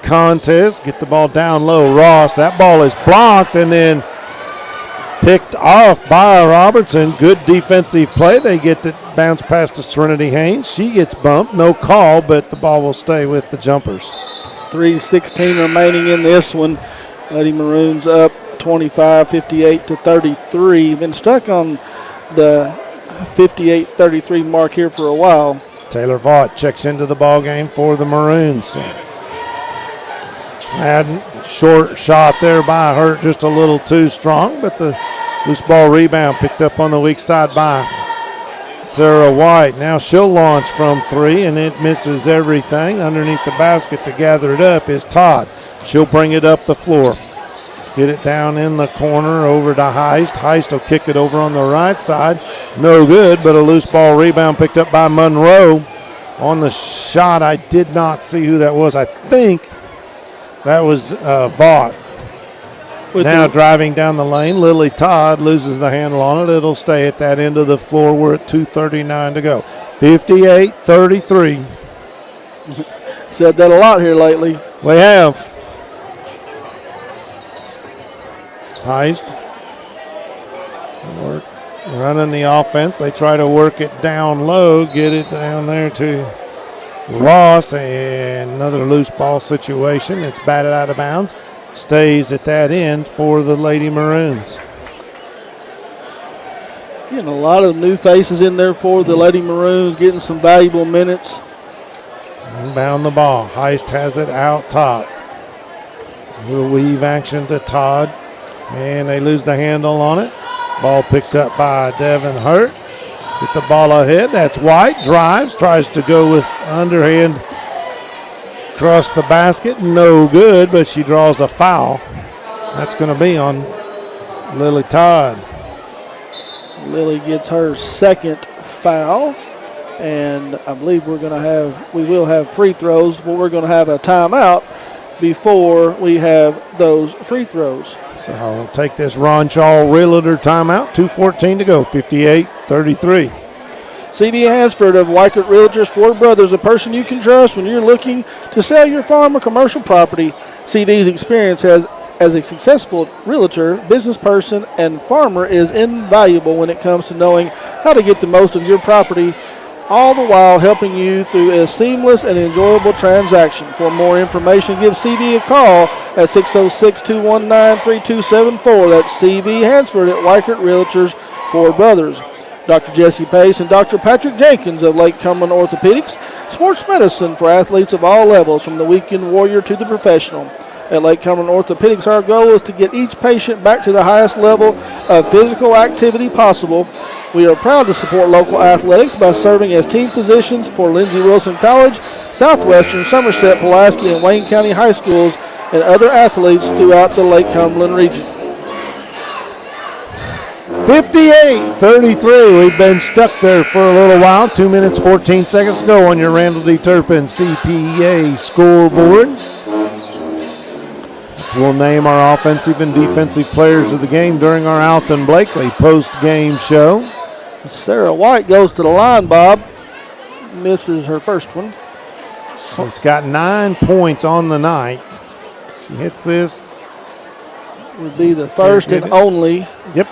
contest. Get the ball down low. Ross, that ball is blocked and then picked off by Robertson. Good defensive play. They get the bounce pass to Serenity Haynes. She gets bumped. No call, but the ball will stay with the jumpers. 3:16 remaining in this one. Lady Maroons up 25, 58 to 33. Been stuck on the 58-33 mark here for a while. Taylor Vaught checks into the ball game for the Maroons. Short shot there by Hurt, just a little too strong, but the loose ball rebound picked up on the weak side by Sarah White. Now she'll launch from three, and it misses everything. Underneath the basket to gather it up is Todd. She'll bring it up the floor. Get it down in the corner over to Heist. Heist will kick it over on the right side. No good, but a loose ball rebound picked up by Monroe. On the shot, I did not see who that was. I think that was Vaught. Now driving down the lane, Lily Todd loses the handle on it. It'll stay at that end of the floor. We're at 2:39 to go. 58-33. Said that a lot here lately. We have. Heist running the offense. They try to work it down low, get it down there to Ross, and another loose ball situation. It's batted out of bounds. Stays at that end for the Lady Maroons. Getting a lot of new faces in there for the Lady Maroons, getting some valuable minutes. Inbound the ball. Heist has it out top. Little weave action to Todd, and they lose the handle on it. Ball picked up by Devin Hurt. Get the ball ahead. That's White. Drives. Tries to go with underhand across the basket. No good, but she draws a foul. That's going to be on Lily Todd. Lily gets her second foul. And I believe we will have free throws, but we're going to have a timeout before we have those free throws. So I'll take this Ron Shaw Realtor timeout. 2:14 to go, 58-33. C.D. Hansford of Weichert Realtors, Ford Brothers, a person you can trust when you're looking to sell your farm or commercial property. C.D.'s experience as a successful realtor, business person, and farmer is invaluable when it comes to knowing how to get the most of your property, all the while helping you through a seamless and enjoyable transaction. For more information, give C.V. a call at 606-219-3274. That's C.V. Hansford at Weichert Realtors, Ford Brothers. Dr. Jesse Pace and Dr. Patrick Jenkins of Lake Cumberland Orthopedics, sports medicine for athletes of all levels, from the weekend warrior to the professional. At Lake Cumberland Orthopedics, our goal is to get each patient back to the highest level of physical activity possible. We are proud to support local athletics by serving as team physicians for Lindsey Wilson College, Southwestern, Somerset, Pulaski, and Wayne County High Schools, and other athletes throughout the Lake Cumberland region. 58-33. We've been stuck there for a little while. 2 minutes, 14 seconds to go on your Randall D. Turpin CPA scoreboard. We'll name our offensive and defensive players of the game during our Alton Blakely post-game show. Sarah White goes to the line, Bob. Misses her first one. She's got 9 points on the night. She hits this. Would be the first and only Yep.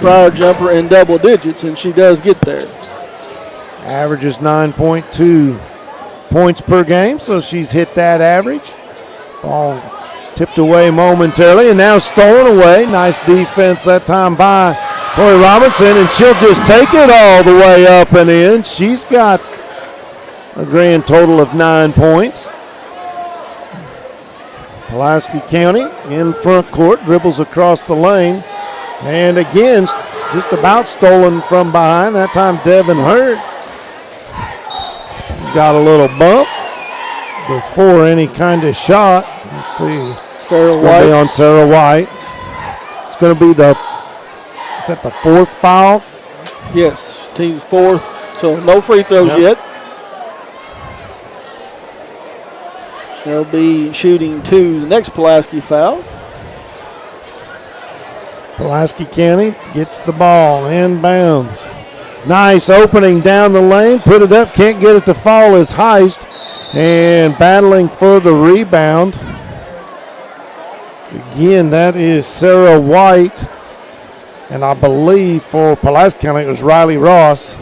Briar jumper in double digits, and she does get there. Averages 9.2 points per game, so she's hit that average. Ball tipped away momentarily and now stolen away. Nice defense that time by Tori Robinson, and she'll just take it all the way up and in. She's got a grand total of 9 points. Pulaski County in front court, dribbles across the lane, and again, just about stolen from behind. That time Devin Hurt got a little bump before any kind of shot. Let's see. Sarah White. Be on Sarah White. It's going to be is that the fourth foul? Yes, team's fourth, so no free throws yet. They'll be shooting to the next Pulaski foul. Pulaski County gets the ball, inbounds. Nice opening down the lane, put it up, can't get it to fall is Heist, and battling for the rebound. Again, that is Sarah White, and I believe for Pulaski County it was Riley Ross.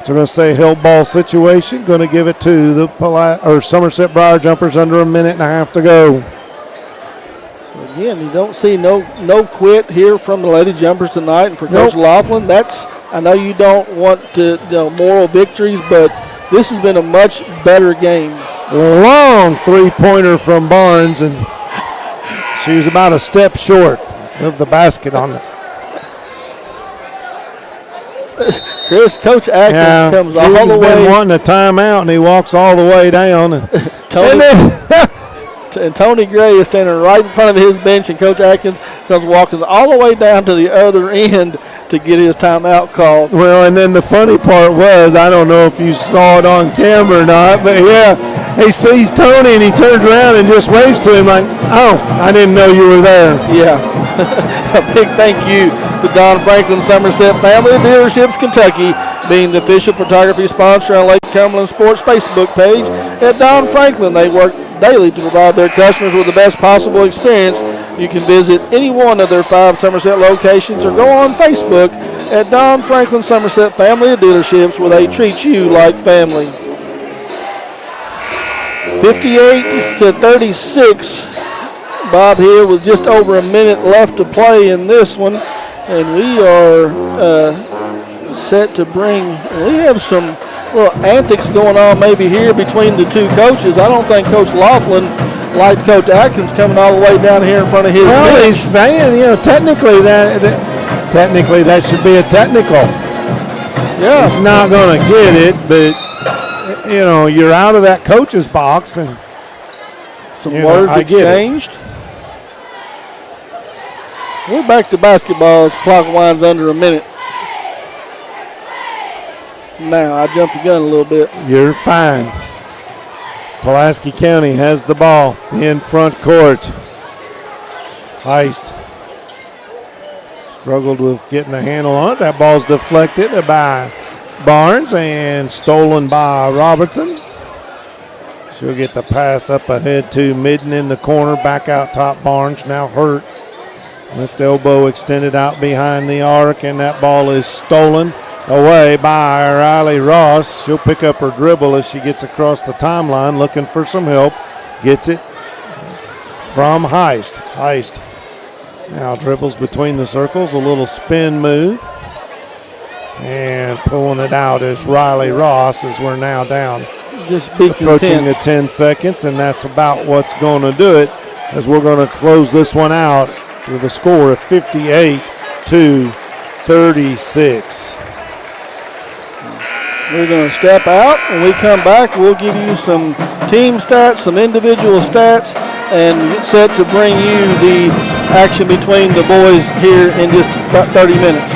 We're going to say held ball situation, going to give it to the Somerset Briar Jumpers under a minute and a half to go. So again, you don't see no quit here from the Lady Jumpers tonight, and for Coach Laughlin, I know you don't want to moral victories, but this has been a much better game. Long three-pointer from Barnes, and she was about a step short of the basket on it. Coach Atkins comes all the way. He's been wanting a timeout, and he walks all the way down. And Tony Gray is standing right in front of his bench, and Coach Atkins comes walking all the way down to the other end to get his timeout called. Well, and then the funny part was, I don't know if you saw it on camera or not, but yeah, he sees Tony and he turns around and just waves to him like, oh, I didn't know you were there. Yeah. A big thank you to Don Franklin Somerset Family of Dealerships Kentucky, being the official photography sponsor on Lake Cumberland Sports Facebook page. At Don Franklin, they work daily to provide their customers with the best possible experience. You can visit any one of their 5 Somerset locations or go on Facebook at Don Franklin Somerset Family of Dealerships, where they treat you like family. 58-36. Bob here with just over a minute left to play in this one, and we are set to bring. We have some little antics going on maybe here between the two coaches. I don't think Coach Laughlin liked Coach Atkins coming all the way down here in front of his Well, bench. he's saying, technically that should be a technical. Yeah. He's not going to get it, but, you're out of that coach's box. And some words exchanged. We're back to basketball as clock winds under a minute. Now, I jumped the gun a little bit. You're fine. Pulaski County has the ball in front court. Heist struggled with getting the handle on it. That ball's deflected by Barnes and stolen by Robertson. She'll get the pass up ahead to Midden in the corner. Back out top. Barnes now hurt. Left elbow extended out behind the arc, and that ball is stolen away by Riley Ross. She'll pick up her dribble as she gets across the timeline looking for some help. Gets it from Heist. Heist now dribbles between the circles, a little spin move. And pulling it out is Riley Ross as we're now down. Just be approaching content. the 10 seconds, and that's about what's going to do it as we're going to close this one out with a score of 58-36. We're going to step out. When we come back, we'll give you some team stats, some individual stats, and get set to bring you the action between the boys here in just about 30 minutes.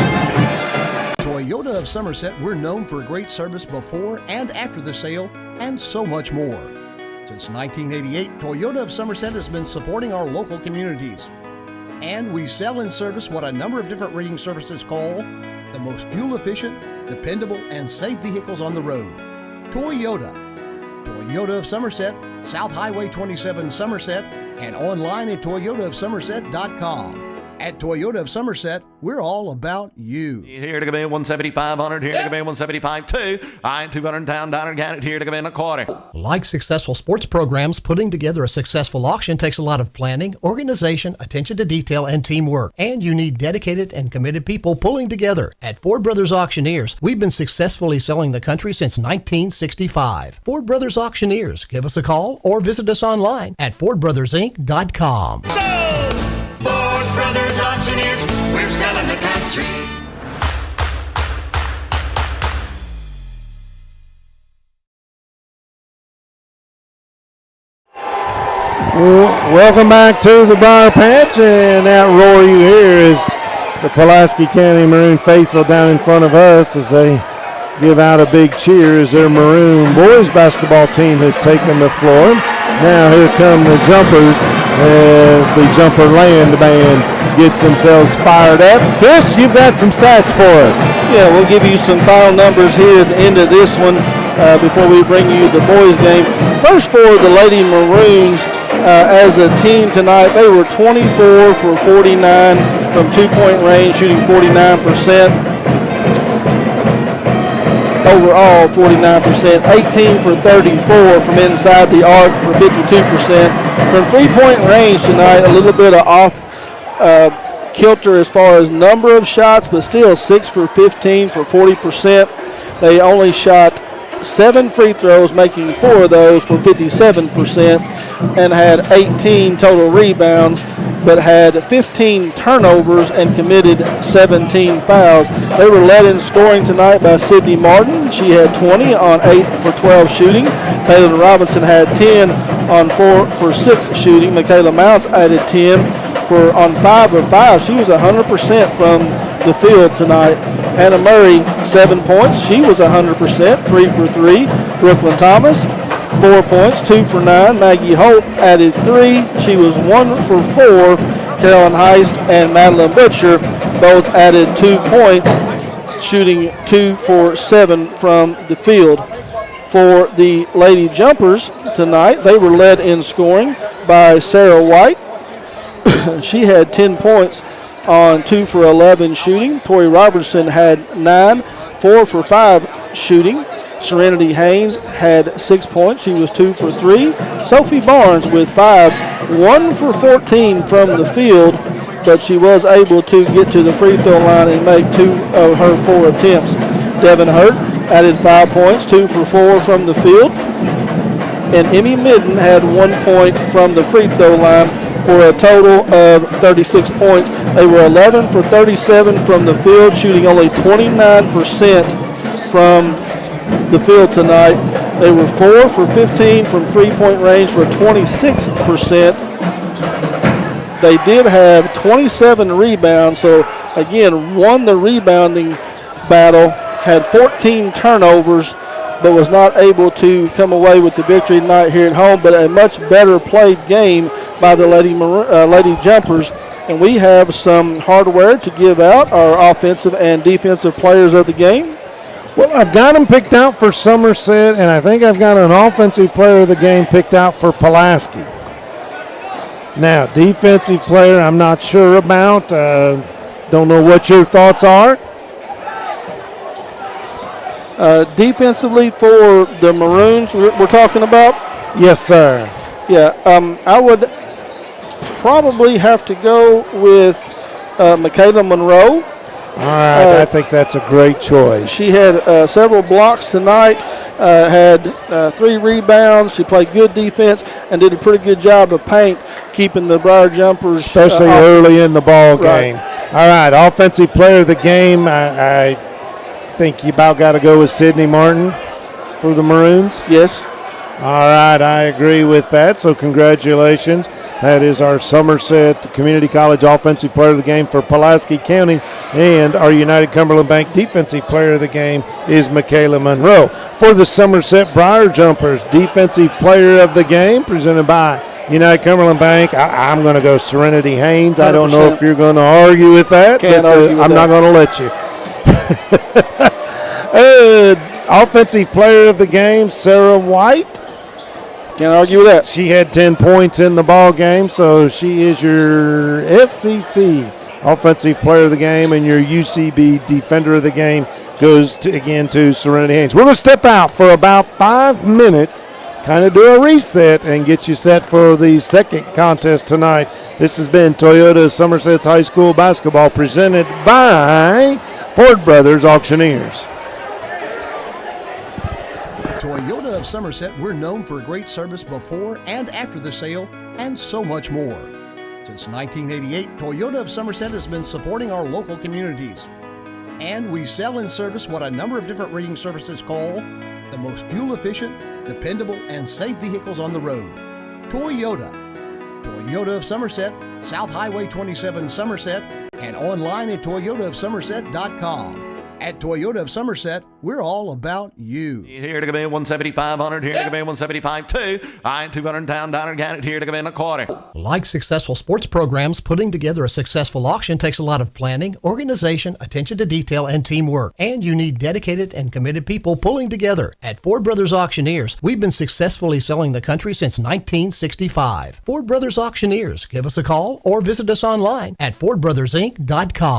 Toyota of Somerset, we're known for great service before and after the sale, and so much more. Since 1988, Toyota of Somerset has been supporting our local communities. And we sell and service what a number of different rating services call the most fuel-efficient, dependable, and safe vehicles on the road. Toyota. Toyota of Somerset, South Highway 27 Somerset, and online at toyotaofsomerset.com. At Toyota of Somerset, we're all about you. Here to come in 175-100, here to come in 175-2. I 200 down, got it here to come in a quarter. Like successful sports programs, putting together a successful auction takes a lot of planning, organization, attention to detail, and teamwork. And you need dedicated and committed people pulling together. At Ford Brothers Auctioneers, we've been successfully selling the country since 1965. Ford Brothers Auctioneers. Give us a call or visit us online at FordBrothersInc.com. Ford Brothers Auctioneers, we're selling the country. Welcome back to the Briar Patch, and that roar you hear is the Pulaski County Maroon faithful down in front of us as they give out a big cheer as their Maroon boys basketball team has taken the floor. Now here come the Jumpers as the Jumper Land Band gets themselves fired up. Chris, you've got some stats for us. Yeah, we'll give you some final numbers here at the end of this one before we bring you the boys game. First for the Lady Maroons as a team tonight, they were 24 for 49 from two-point range, shooting 49%. Overall, 49%, 18 for 34 from inside the arc for 52%. From three-point range tonight, a little bit of off kilter as far as number of shots, but still 6 for 15 for 40%. They only shot 7 free throws, making 4 of those for 57%, and had 18 total rebounds, but had 15 turnovers and committed 17 fouls. They were led in scoring tonight by Sydney Martin. She had 20 on 8 for 12 shooting. Taylor Robinson had 10 on 4 for 6 shooting. Michaela Mounts added 10 for on 5 of 5. She was 100% from the field tonight. Hannah Murray, 7 points. She was 100%, 3 for 3. Brooklyn Thomas, 4 points, 2 for 9. Maggie Holt added 3. She was 1 for 4. Carolyn Heist and Madeline Butcher both added 2 points, shooting 2 for 7 from the field. For the Lady Jumpers tonight, they were led in scoring by Sarah White. She had 10 points on 2 for 11 shooting. Tori Robertson had 9, 4 for 5 shooting. Serenity Haynes had 6 points. She was 2 for 3. Sophie Barnes with 5, 1 for 14 from the field, but she was able to get to the free throw line and make 2 of her 4 attempts. Devin Hurt added 5 points, 2 for 4 from the field. And Emmy Midden had 1 point from the free throw line for a total of 36 points. They were 11 for 37 from the field, shooting only 29% from the field tonight. They were 4 for 15 from three-point range for 26%. They did have 27 rebounds, so again, won the rebounding battle, had 14 turnovers, but was not able to come away with the victory tonight here at home, but a much better played game by the Lady Jumpers. And we have some hardware to give out, our offensive and defensive players of the game. Well, I've got them picked out for Somerset, and I think I've got an offensive player of the game picked out for Pulaski. Now, defensive player, I'm not sure about. Don't know what your thoughts are. Defensively for the Maroons we're talking about? Yes, sir. Yeah, I would probably have to go with Michaela Monroe. All right, I think that's a great choice. She had several blocks tonight, had 3 rebounds. She played good defense and did a pretty good job of paint, keeping the Briar Jumpers. Especially early in the ball game. Right. All right, offensive player of the game, I think you about got to go with Sydney Martin for the Maroons. Yes. All right, I agree with that, so congratulations. That is our Somerset Community College Offensive Player of the Game for Pulaski County, and our United Cumberland Bank Defensive Player of the Game is Michaela Monroe. For the Somerset Briar Jumpers, Defensive Player of the Game presented by United Cumberland Bank, I'm going to go Serenity Haynes. 100%. I don't know if you're going to argue with that, but I'm not going to let you. Offensive Player of the Game, Sarah White. Can't argue with that. She had 10 points in the ball game, so she is your SEC Offensive Player of the Game, and your UCB Defender of the Game goes to Serenity Haynes. We're going to step out for about 5 minutes, kind of do a reset, and get you set for the second contest tonight. This has been Toyota Somerset's High School Basketball presented by Ford Brothers Auctioneers. Toyota of Somerset, we're known for great service before and after the sale, and so much more. Since 1988, Toyota of Somerset has been supporting our local communities. And we sell and service what a number of different rating services call the most fuel-efficient, dependable, and safe vehicles on the road. Toyota. Toyota of Somerset, South Highway 27 Somerset, and online at toyotaofsomerset.com. At Toyota of Somerset, we're all about you. Here to come in 175-100, here to come in 175-2. I 200 down, got it here to come in a quarter. Like successful sports programs, putting together a successful auction takes a lot of planning, organization, attention to detail, and teamwork. And you need dedicated and committed people pulling together. At Ford Brothers Auctioneers, we've been successfully selling the country since 1965. Ford Brothers Auctioneers. Give us a call or visit us online at FordBrothersInc.com.